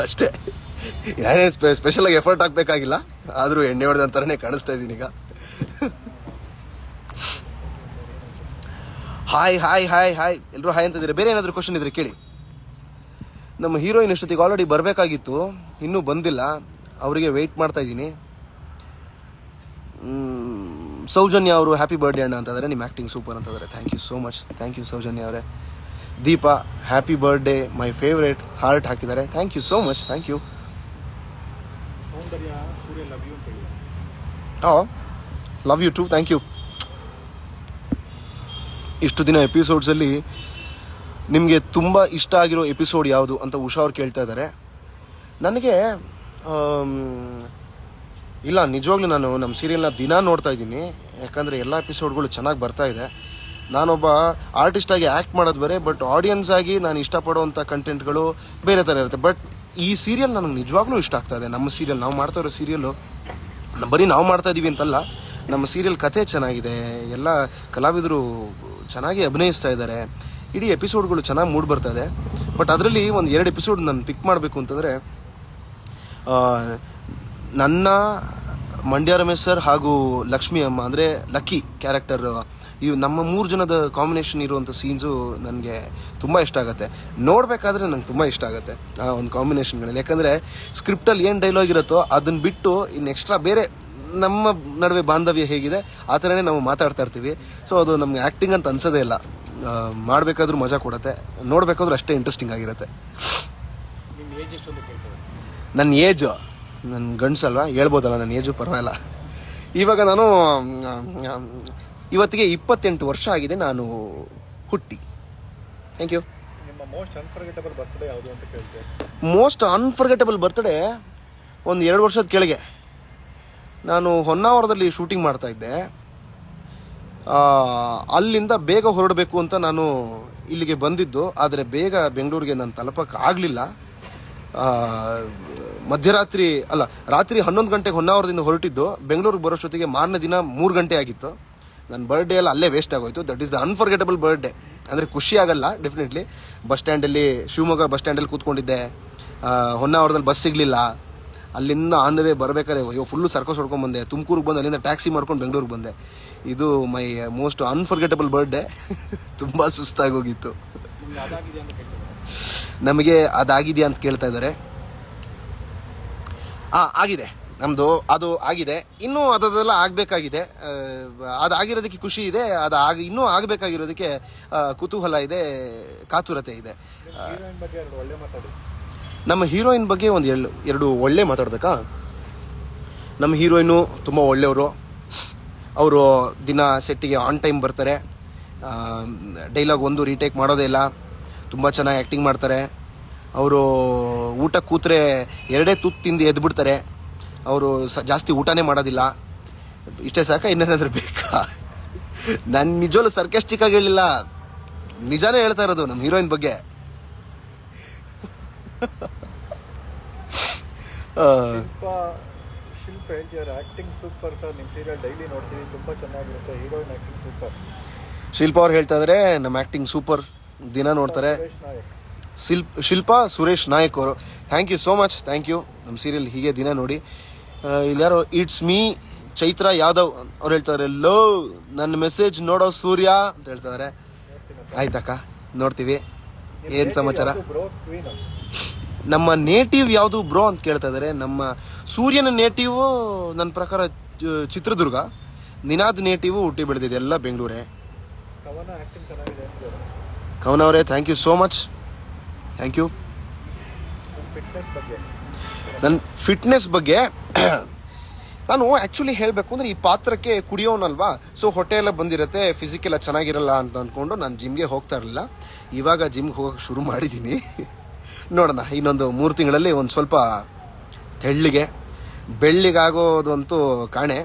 ಅಷ್ಟೇ, ಏನೇನು ಸ್ಪೆಷಲಾಗಿ ಎಫರ್ಟ್ ಹಾಕಬೇಕಾಗಿಲ್ಲ. ಆದರೂ ಎಣ್ಣೆ ಹೊಡೆದಂತಾರನೇ ಕಾಣಿಸ್ತಾ ಇದ್ದೀನಿ ಈಗ. ಹಾಯ್ ಹಾಯ್ ಹಾಯ್ ಹಾಯ್ ಎಲ್ಲರೂ ಹಾಯ್ ಅಂತಿದ್ದೀರಿ. ಬೇರೆ ಏನಾದರೂ ಕ್ವಶನ್ ಇದ್ರೆ ಕೇಳಿ. ನಮ್ಮ ಹೀರೋಯಿನ್ ಇಷ್ಟೊತ್ತಿಗೆ ಆಲ್ರೆಡಿ ಬರಬೇಕಾಗಿತ್ತು, ಇನ್ನೂ ಬಂದಿಲ್ಲ. ಅವರಿಗೆ ವೆಯ್ಟ್ ಮಾಡ್ತಾ ಇದ್ದೀನಿ. ಸೌಜನ್ಯ ಅವರು ಹ್ಯಾಪಿ ಬರ್ಡೇ ಅಣ್ಣ ಅಂತಂದರೆ, ನಿಮ್ಮ ಆ್ಯಕ್ಟಿಂಗ್ ಸೂಪರ್ ಅಂತಂದರೆ thank you so much. Thank you Soujanya ಅವರೇ. Deepa happy birthday my favourite heart ಹಾಕಿದ್ದಾರೆ. Thank you so much. Thank you. Love you too. Thank you. ಇಷ್ಟು ದಿನ ಎಪಿಸೋಡ್ಸಲ್ಲಿ ನಿಮಗೆ ತುಂಬ ಇಷ್ಟ ಆಗಿರೋ ಎಪಿಸೋಡ್ ಯಾವುದು ಅಂತ ಉಷಾ ಅವ್ರು ಕೇಳ್ತಾ ಇದ್ದಾರೆ. ನನಗೆ ಇಲ್ಲ, ನಿಜವಾಗ್ಲೂ ನಾನು ನಮ್ಮ ಸೀರಿಯಲ್ನ ದಿನ ನೋಡ್ತಾ ಇದ್ದೀನಿ. ಯಾಕಂದರೆ ಎಲ್ಲ ಎಪಿಸೋಡ್ಗಳು ಚೆನ್ನಾಗಿ ಬರ್ತಾ ಇದೆ. ನಾನೊಬ್ಬ ಆರ್ಟಿಸ್ಟಾಗಿ ಆ್ಯಕ್ಟ್ ಮಾಡೋದು ಬೇರೆ, ಬಟ್ ಆಡಿಯನ್ಸ್ ಆಗಿ ನಾನು ಇಷ್ಟಪಡೋವಂಥ ಕಂಟೆಂಟ್ಗಳು ಬೇರೆ ಥರ ಇರುತ್ತೆ. ಬಟ್ ಈ ಸೀರಿಯಲ್ ನನಗೆ ನಿಜವಾಗ್ಲೂ ಇಷ್ಟ ಆಗ್ತಾ ಇದೆ. ನಮ್ಮ ಸೀರಿಯಲ್, ನಾವು ಮಾಡ್ತಾ ಇರೋ ಸೀರಿಯಲ್ಲು ಬರೀ ನಾವು ಮಾಡ್ತಾ ಇದ್ದೀವಿ ಅಂತಲ್ಲ, ನಮ್ಮ ಸೀರಿಯಲ್ ಕಥೆ ಚೆನ್ನಾಗಿದೆ, ಎಲ್ಲ ಕಲಾವಿದರು ಚೆನ್ನಾಗಿ ಅಭಿನಯಿಸ್ತಾ ಇದ್ದಾರೆ, ಇಡೀ ಎಪಿಸೋಡ್ಗಳು ಚೆನ್ನಾಗಿ ಮೂಡಿ ಬರ್ತಾ ಇದೆ. ಬಟ್ ಅದರಲ್ಲಿ ಒಂದು 2 ಎಪಿಸೋಡ್ ನಾನು ಪಿಕ್ ಮಾಡಬೇಕು ಅಂತಂದರೆ, ನನ್ನ ಮಂಡ್ಯ ರಮೇಶ್ ಸರ್ ಹಾಗೂ ಲಕ್ಷ್ಮಿ ಅಮ್ಮ ಅಂದರೆ ಲಕ್ಕಿ ಕ್ಯಾರೆಕ್ಟರ್, ಇವು ನಮ್ಮ 3 ಜನದ ಕಾಂಬಿನೇಷನ್ ಇರುವಂಥ ಸೀನ್ಸು ನನಗೆ ತುಂಬ ಇಷ್ಟ ಆಗುತ್ತೆ. ನೋಡಬೇಕಾದ್ರೆ ನಂಗೆ ತುಂಬ ಇಷ್ಟ ಆಗುತ್ತೆ ಆ ಒಂದು ಕಾಂಬಿನೇಷನ್ಗಳಲ್ಲಿ. ಯಾಕಂದರೆ ಸ್ಕ್ರಿಪ್ಟಲ್ಲಿ ಏನು ಡೈಲಾಗ್ ಇರುತ್ತೋ ಅದನ್ನು ಬಿಟ್ಟು ಇನ್ನು ಎಕ್ಸ್ಟ್ರಾ ಬೇರೆ ನಮ್ಮ ನಡುವೆ ಬಾಂಧವ್ಯ ಹೇಗಿದೆ ಆ ಥರನೇ ನಾವು ಮಾತಾಡ್ತಾ ಇರ್ತೀವಿ. ಸೊ ಅದು ನಮ್ಗೆ ಆ್ಯಕ್ಟಿಂಗ್ ಅಂತ ಅನ್ಸೋದೇ ಇಲ್ಲ. ಮಾಡಬೇಕಾದ್ರೂ ಮಜಾ ಕೊಡುತ್ತೆ, ನೋಡಬೇಕಾದ್ರೂ ಅಷ್ಟೇ ಇಂಟ್ರೆಸ್ಟಿಂಗ್ ಆಗಿರುತ್ತೆ. ನನ್ನ ಏಜು, ನನ್ನ ಗಂಡಸಲ್ವಾ ಹೇಳ್ಬೋದಲ್ಲ, ನನ್ನ ಏಜು ಪರವಾಗಿಲ್ಲ. ಇವಾಗ ನಾನು ಇವತ್ತಿಗೆ 28 ವರ್ಷ ಆಗಿದೆ ನಾನು ಹುಟ್ಟಿ. Thank you. Most unforgettable birthday ಒಂದು 2 ವರ್ಷದ ಕೆಳಗೆ ನಾನು ಹೊನ್ನಾವರದಲ್ಲಿ ಶೂಟಿಂಗ್ ಮಾಡ್ತಾ ಇದ್ದೆ. ಅಲ್ಲಿಂದ ಬೇಗ ಹೊರಡಬೇಕು ಅಂತ ನಾನು ಇಲ್ಲಿಗೆ ಬಂದಿದ್ದು. ಆದರೆ ಬೇಗ ಬೆಂಗಳೂರಿಗೆ ನಾನು ತಲುಪಕ್ಕೆ ಆಗಲಿಲ್ಲ. ಮಧ್ಯರಾತ್ರಿ ಅಲ್ಲ, ರಾತ್ರಿ 11 ಗಂಟೆಗೆ ಹೊನ್ನಾವರದಿಂದ ಹೊರಟಿದ್ದು. ಬೆಂಗಳೂರಿಗೆ ಬರೋಷ್ಟೊತ್ತಿಗೆ ಮಾರನೇ ದಿನ 3 ಗಂಟೆ ಆಗಿತ್ತು. ನನ್ನ ಬರ್ಡೇ ಎಲ್ಲ ಅಲ್ಲೇ ವೇಸ್ಟ್ ಆಗೋಯ್ತು. That is the unforgettable birthday. ಅಂದರೆ ಖುಷಿ ಆಗಲ್ಲ ಡೆಫಿನೆಟ್ಲಿ. ಬಸ್ ಸ್ಟ್ಯಾಂಡಲ್ಲಿ, ಶಿವಮೊಗ್ಗ ಬಸ್ ಸ್ಟ್ಯಾಂಡಲ್ಲಿ ಕೂತ್ಕೊಂಡಿದ್ದೆ. ಹೊನ್ನಾವರದಲ್ಲಿ ಬಸ್ ಸಿಗಲಿಲ್ಲ. ಅಲ್ಲಿಂದ ಆನ್ ದ ವೇ ಬರಬೇಕಾದ್ರೆ ಫುಲ್ಲು ಸರ್ಕಸ್ ಹೊಡ್ಕೊಂಡ್ಬಂದೆ. ತುಮಕೂರಿಗೆ ಬಂದು ಅಲ್ಲಿಂದ ಟ್ಯಾಕ್ಸಿ ಮಾಡ್ಕೊಂಡು ಬೆಂಗಳೂರಿಗೆ ಬಂದೆ. ಇದು ಮೈ ಮೋಸ್ಟ್ ಅನ್ಫರ್ಗೆಟಬಲ್ ಬರ್ಡೇ. ತುಂಬ ಸುಸ್ತಾಗೋಗಿತ್ತು. ನಮಗೆ ಅದಾಗಿದೆಯಾ ಅಂತ ಕೇಳ್ತಾ ಇದ್ದಾರೆ. ಆಗಿದೆ, ನಮ್ಮದು ಅದು ಆಗಿದೆ. ಇನ್ನೂ ಅದೆಲ್ಲ ಆಗಬೇಕಾಗಿದೆ. ಅದಾಗಿರೋದಕ್ಕೆ ಖುಷಿ ಇದೆ. ಇನ್ನೂ ಆಗಬೇಕಾಗಿರೋದಕ್ಕೆ ಕುತೂಹಲ ಇದೆ, ಕಾತುರತೆ ಇದೆ. ನಮ್ಮ ಹೀರೋಯಿನ್ ಬಗ್ಗೆ ಒಂದು ಎರಡು ಒಳ್ಳೆ ಮಾತಾಡಬೇಕಾ? ನಮ್ಮ ಹೀರೋಯಿನು ತುಂಬ ಒಳ್ಳೆಯವರು. ಅವರು ದಿನ ಸೆಟ್ಟಿಗೆ ಆನ್ ಟೈಮ್ ಬರ್ತಾರೆ. ಡೈಲಾಗ್ ಒಂದು ರೀಟೇಕ್ ಮಾಡೋದೇ ಇಲ್ಲ. ತುಂಬ ಚೆನ್ನಾಗಿ ಆ್ಯಕ್ಟಿಂಗ್ ಮಾಡ್ತಾರೆ. ಅವರು ಊಟ ಕೂತ್ರೆ 2 ತುತ್ತು ತಿಂದು ಎದ್ಬಿಡ್ತಾರೆ. ಅವರು ಜಾಸ್ತಿ ಊಟನೇ ಮಾಡೋದಿಲ್ಲ. ಇಷ್ಟೇ ಸಾಕ, ಇನ್ನೇನಾದರೂ ಬೇಕಾ? ನಾನು ನಿಜವಲ್ಲೂ ಸರ್ಕಾಸ್ಟಿಕ್ ಆಗಿ ಹೇಳಿಲ್ಲ, ನಿಜಾನೇ ಹೇಳ್ತಾ ಇರೋದು ನಮ್ಮ ಹೀರೋಯಿನ್ ಬಗ್ಗೆ. ಶಿಲ್ಪ ಹೇಳ್ತಿದ್ದಾರೆ ಆ್ಯಕ್ಟಿಂಗ್ ಸೂಪರ್ ಸರ್, ನಿಮ್ಮ ಸೀರಿಯಲ್ ಡೈಲಿ ನೋಡ್ತೀವಿ, ತುಂಬ ಚೆನ್ನಾಗಿರುತ್ತೆ, ಹೀರೋಯಿನ್ ಆ್ಯಕ್ಟಿಂಗ್ ಸೂಪರ್. ಶಿಲ್ಪ ಅವ್ರು ಹೇಳ್ತಾ ಇದ್ದಾರೆ ನಮ್ಮ ಆ್ಯಕ್ಟಿಂಗ್ ಸೂಪರ್, ದಿನ ನೋಡ್ತಾರೆ. ಸುರೇಶ್ ನಾಯಕ್. ಶಿಲ್ಪಾ ಸುರೇಶ್ ನಾಯಕ್ ಅವರು, thank you so much, thank you. ನಮ್ಮ ಸೀರಿಯಲ್ ಹೀಗೆ ದಿನ ನೋಡಿ. ಇಲ್ಲಿ ಯಾರೋ ಇಟ್ಸ್ ಮೀ ಚೈತ್ರ ಯಾದವ್ ಅವ್ರು ಹೇಳ್ತಾರೆ, ಲೋ ನನ್ನ ಮೆಸೇಜ್ ನೋಡೋ ಸೂರ್ಯ ಅಂತ ಹೇಳ್ತಿದ್ದಾರೆ. ಆಯ್ತಕ್ಕ, ನೋಡ್ತೀವಿ. ಏನು ಸಮಾಚಾರ? ಬ್ರೋ ಕ್ವೀನ್ ನಮ್ಮ ನೇಟಿವ್ ಯಾವುದು ಬ್ರೋ ಅಂತ ಕೇಳ್ತಾ ಇದ್ದಾರೆ. ನಮ್ಮ ಸೂರ್ಯನ ನೇಟಿವ್ ನನ್ನ ಪ್ರಕಾರ ಚಿತ್ರದುರ್ಗ, ನಿನಾದ್ ನೇಟಿವ್ ಹುಟ್ಟಿ ಬೆಳೆದಿದೆ ಎಲ್ಲ ಬೆಂಗಳೂರೇ. ಕವನ ಆ್ಯಕ್ಟಿಂಗ್ ಚೆನ್ನಾಗಿದೆ ಅಂತಾರೆ. ಕವನ ಅವರೇ thank you so much, thank you. Fitness ಬಗ್ಗೆ ನನ್ನ ಫಿಟ್ನೆಸ್ ಬಗ್ಗೆ ನಾನು ಆ್ಯಕ್ಚುಲಿ ಹೇಳಬೇಕು ಅಂದರೆ ಈ ಪಾತ್ರಕ್ಕೆ ಕುಡಿಯೋನಲ್ವಾ, ಸೊ ಹೊಟ್ಟೆ ಎಲ್ಲ ಬಂದಿರುತ್ತೆ, ಫಿಸಿಕೆಲ್ಲ ಚೆನ್ನಾಗಿರಲ್ಲ ಅಂತ ಅಂದ್ಕೊಂಡು ನಾನು ಜಿಮ್ಗೆ ಹೋಗ್ತಾ ಇರಲಿಲ್ಲ. ಇವಾಗ ಜಿಮ್ಗೆ ಹೋಗೋಕೆ ಶುರು ಮಾಡಿದ್ದೀನಿ. ನೋಡೋಣ, ಇನ್ನೊಂದು 3 ತಿಂಗಳಲ್ಲಿ ಒಂದು ಸ್ವಲ್ಪ ತೆಳ್ಳಿಗೆ ಬೆಳ್ಳಿಗಾಗೋದಂತೂ ಕಾಣೆ.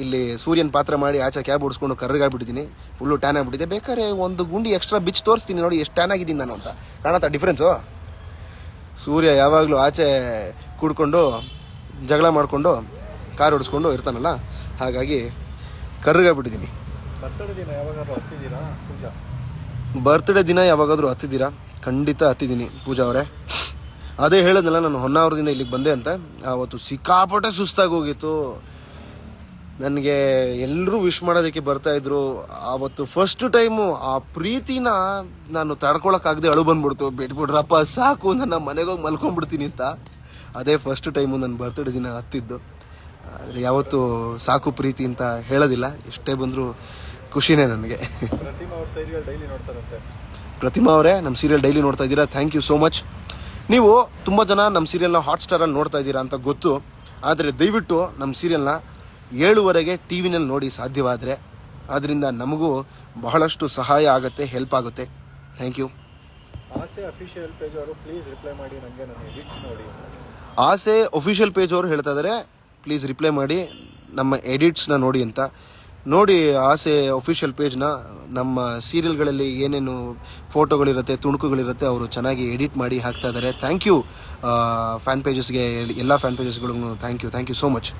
ಇಲ್ಲಿ ಸೂರ್ಯನ ಪಾತ್ರ ಮಾಡಿ ಆಚೆ ಕ್ಯಾಬ್ ಓಡಿಸ್ಕೊಂಡು ಕರ್ರಗಾಗ್ಬಿಟ್ಟಿದ್ದೀನಿ, ಫುಲ್ಲು ಟ್ಯಾನ್ ಆಗಿಬಿಟ್ಟಿದೆ. ಬೇಕಾದ್ರೆ ಒಂದು ಗುಂಡಿ ಎಕ್ಸ್ಟ್ರಾ ಬಿಚ್ಚಿ ತೋರಿಸ್ತೀನಿ ನೋಡಿ ಎಷ್ಟು ಟ್ಯಾನ್ ಆಗಿದ್ದೀನಿ ನಾನು ಅಂತ. ಕಾಣತ್ತಾ ಡಿಫ್ರೆನ್ಸು? ಸೂರ್ಯ ಯಾವಾಗಲೂ ಆಚೆ ಕೂಡ್ಕೊಂಡು ಜಗಳ ಮಾಡಿಕೊಂಡು ಕಾರ್ ಓಡಿಸ್ಕೊಂಡು ಇರ್ತಾನಲ್ಲ, ಹಾಗಾಗಿ ಕರ್ರಗಾಗ್ಬಿಟ್ಟಿದ್ದೀನಿ. ಬರ್ತಡೇ ದಿನ ಯಾವಾಗಾದ್ರೂ ಹತ್ತಿದ್ದೀರಾ ಪೂಜಾ? ಬರ್ತ್ಡೇ ದಿನ ಯಾವಾಗಾದರೂ ಹತ್ತಿದ್ದೀರಾ? ಖಂಡಿತ ಹತ್ತಿದ್ದೀನಿ ಪೂಜಾ ಅವರೇ. ಅದೇ ಹೇಳಿದ್ನಲ್ಲ, ನಾನು ಹೊನ್ನಾವರದಿಂದ ಇಲ್ಲಿಗೆ ಬಂದೆ ಅಂತ. ಆವತ್ತು ಸಿಕ್ಕಾಪಟ್ಟೆ ಸುಸ್ತಾಗಿ ಹೋಗಿತ್ತು ನನಗೆ. ಎಲ್ಲರೂ ವಿಶ್ ಮಾಡೋದಕ್ಕೆ ಬರ್ತಾಯಿದ್ರು. ಆವತ್ತು ಫಸ್ಟ್ ಟೈಮು ಆ ಪ್ರೀತಿನ ನಾನು ತಡ್ಕೊಳಕ್ಕಾಗದೆ ಅಳು ಬಂದ್ಬಿಡ್ತು. ಬಿಟ್ಬಿಡ್ರಪ್ಪ ಸಾಕು, ನನ್ನ ಮನೆಗೆ ಹೋಗಿ ಮಲ್ಕೊಂಡ್ಬಿಡ್ತೀನಿ ಅಂತ. ಅದೇ ಫಸ್ಟ್ ಟೈಮು ನನ್ನ ಬರ್ತ್ಡೇ ದಿನ ಹತ್ತಿದ್ದು. ಆದರೆ ಯಾವತ್ತು ಸಾಕು ಪ್ರೀತಿ ಅಂತ ಹೇಳೋದಿಲ್ಲ, ಎಷ್ಟೇ ಬಂದರೂ ಖುಷಿನೇ ನನಗೆ. ಪ್ರತಿಮಾ ಅವ್ರ ಸೀರಿಯಲ್ ಡೈಲಿ ನೋಡ್ತಾರಂತೆ. ಪ್ರತಿಮಾ ಅವರೇ, ನಮ್ಮ ಸೀರಿಯಲ್ ಡೈಲಿ ನೋಡ್ತಾ ಇದ್ದೀರಾ, ಥ್ಯಾಂಕ್ ಯು ಸೋ ಮಚ್. ನೀವು ತುಂಬ ಜನ ನಮ್ಮ ಸೀರಿಯಲ್ನ ಹಾಟ್ಸ್ಟಾರಲ್ಲಿ ನೋಡ್ತಾ ಇದ್ದೀರಾ ಅಂತ ಗೊತ್ತು. ಆದರೆ ದಯವಿಟ್ಟು ನಮ್ಮ ಸೀರಿಯಲ್ನ 7:30ಗೆ ಟಿ ವಿನಲ್ಲಿ ನೋಡಿ ಸಾಧ್ಯವಾದರೆ. ಆದ್ದರಿಂದ ನಮಗೂ ಬಹಳಷ್ಟು ಸಹಾಯ ಆಗುತ್ತೆ, ಹೆಲ್ಪ್ ಆಗುತ್ತೆ. Thank you. Aase official page ಅವರು ಪ್ಲೀಸ್ ರಿಪ್ಲೈ ಮಾಡಿ ನನಗೆ, ನನ್ನ ಎಡಿಟ್ಸ್ ನೋಡಿ. ಆಸೆ ಅಫಿಷಿಯಲ್ ಪೇಜ್ ಅವರು ಹೇಳ್ತಾ ಇದ್ದಾರೆ, ಪ್ಲೀಸ್ ರಿಪ್ಲೈ ಮಾಡಿ ನಮ್ಮ ಎಡಿಟ್ಸ್ನ ನೋಡಿ ಅಂತ. ನೋಡಿ ಆಸೆ ಅಫಿಷಿಯಲ್ ಪೇಜ್ನ, ನಮ್ಮ ಸೀರಿಯಲ್ಗಳಲ್ಲಿ ಏನೇನು ಫೋಟೋಗಳಿರುತ್ತೆ, ತುಣುಕುಗಳಿರುತ್ತೆ, ಅವರು ಚೆನ್ನಾಗಿ ಎಡಿಟ್ ಮಾಡಿ ಹಾಕ್ತಾ ಇದ್ದಾರೆ. ಥ್ಯಾಂಕ್ ಯು ಫ್ಯಾನ್ ಪೇಜಸ್ಗೆ, ಎಲ್ಲ ಫ್ಯಾನ್ ಪೇಜಸ್ಗಳಿಗೂ thank you so much.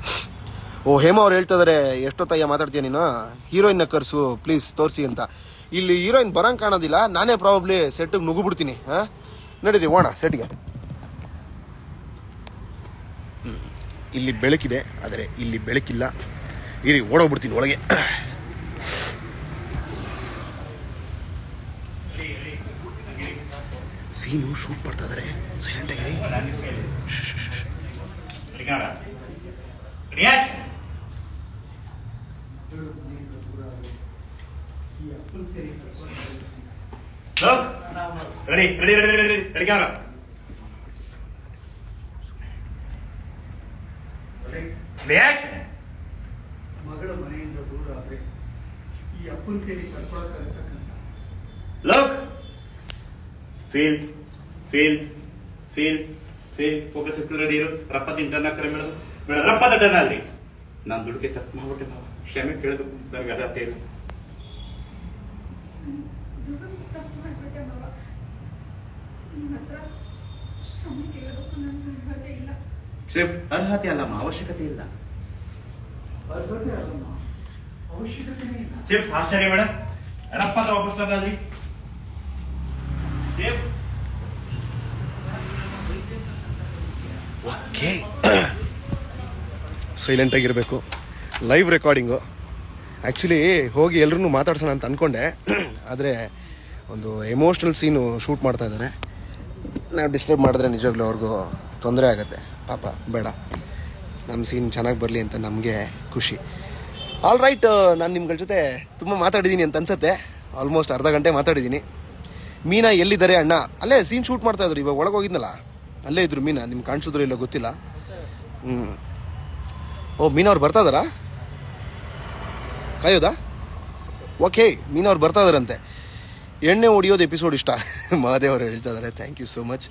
Oh Hema ಅವ್ರು ಹೇಳ್ತಾ ಇದ್ದಾರೆ, ಎಷ್ಟೊತ್ತಯ್ಯ ಮಾತಾಡ್ತೀಯ ನೀನು, ಹೀರೋಯಿನ್ನ ಕರ್ಸು ಪ್ಲೀಸ್ ತೋರಿಸಿ ಅಂತ. ಇಲ್ಲಿ ಹೀರೋಯಿನ್ ಬರಂಗೆ ಕಾಣೋದಿಲ್ಲ, ನಾನೇ ಪ್ರಾಬಬ್ಲಿ ಸೆಟ್ಟಿಗೆ ನುಗ್ಗುಬಿಡ್ತೀನಿ. ಹಾಂ, ನಡೀರಿ ಹೋಣ ಸೆಟ್ಗೆ. ಇಲ್ಲಿ ಬೆಳಕಿದೆ, ಆದರೆ ಇಲ್ಲಿ ಬೆಳಕಿಲ್ಲ. ಇರಿ ಓಡೋಗ್ಬಿಡ್ತೀನಿ ಒಳಗೆ. ಸೀನು ಶೂಟ್ ಮಾಡ್ತಾ ಇದ್ದಾರೆ, ಸೈಲೆಂಟ್ ಆಗಿರಿ. ಮಗಳ ಮನೆಯಿಂದ ದೂರ ಆದ್ರೆ ಈ ಅಪ್ಪನ ಕೈಲಿ ಕಟ್ಕೊಳಕ್ಕಾಗತಕ್ಕಂಥ Look. Feel. ಫೋಕಸ್ ಇಟ್ಟು ರೆಡಿ ಇರು. ರಪ್ಪ ತಿಂಟನ್ನ ಕರೆ ಮೇಡಮ್ ರಪ್ಪದ ಟನ್ ಅಲ್ರಿ. ನಾನು ದುಡ್ಡಿಗೆ ತಪ್ಪು ಮಾಡ್ಬಿಟ್ಟೆ ಮಾವ, ಕ್ಷಮೆ ಕೇಳಿದ್ರು ನನಗೆ ಅಗತ್ಯ ಇಲ್ಲ. ಸೇಫ್ ಅರ್ಹತೆ ಅಲ್ಲಮ್ಮ, ಅವಶ್ಯಕತೆ ಇಲ್ಲ. ಅರ್ಹತೆ ಅಲ್ಲಮ್ಮ, ಅವಶ್ಯಕತೆನೇ ಇಲ್ಲ. ಸೇಫ್ ಆಶ್ಚರ್ಯ ಮೇಡಮ್, ರಪ್ಪದ ವಾಪಸ್ ತಂದ್ರಿ. ಸೇಫ್ ಓಕೆ, ಸೈಲೆಂಟಾಗಿರಬೇಕು. Live recording. ಆ್ಯಕ್ಚುಲಿ ಹೋಗಿ ಎಲ್ಲರೂ ಮಾತಾಡ್ಸೋಣ ಅಂತ ಅಂದ್ಕೊಂಡೆ, ಆದರೆ ಒಂದು ಎಮೋಷ್ನಲ್ ಸೀನು ಶೂಟ್ ಮಾಡ್ತಾ ಇದ್ದಾರೆ. ನಾವು ಡಿಸ್ಟರ್ಬ್ ಮಾಡಿದ್ರೆ ನಿಜವಾಗ್ಲೂ ಅವ್ರಿಗೂ ತೊಂದರೆ ಆಗುತ್ತೆ. ಪಾಪ ಬೇಡ, ನಮ್ಮ ಸೀನ್ ಚೆನ್ನಾಗಿ ಬರಲಿ ಅಂತ ನಮಗೆ ಖುಷಿ. ಆಲ್ ರೈಟ್, ನಾನು ನಿಮ್ಗಳ ಜೊತೆ ತುಂಬ ಮಾತಾಡಿದ್ದೀನಿ ಅಂತ ಅನ್ಸುತ್ತೆ. ಆಲ್ಮೋಸ್ಟ್ ಅರ್ಧ ಗಂಟೆ ಮಾತಾಡಿದ್ದೀನಿ. ಮೀನಾ ಎಲ್ಲಿದ್ದಾರೆ ಅಣ್ಣ? ಅಲ್ಲೇ ಸೀನ್ ಶೂಟ್ ಮಾಡ್ತಾಯಿದ್ರು, ಇವಾಗ ಒಳಗೆ ಹೋಗಿದ್ನಲ್ಲ ಅಲ್ಲೇ ಇದ್ರು. ಮೀನಾ ನಿಮ್ಗೆ ಕಾಣಿಸಿದ್ರು ಇಲ್ಲ ಗೊತ್ತಿಲ್ಲ. ಓ ಮೀನಾ ಅವ್ರು ಬರ್ತಾ ಇದ್ದಾರಾ? ಕಾಯೋದಾ? ಓಕೆ, ಮೀನಾ ಅವ್ರು ಬರ್ತಾ ಇದಾರಂತೆ. ಎಣ್ಣೆ ಹೊಡಿಯೋದು ಎಪಿಸೋಡ್ ಇಷ್ಟ ಮಹಾದೇವ್ ಅವರು ಹೇಳ್ತಾ ಇದ್ದಾರೆ. Thank you so much.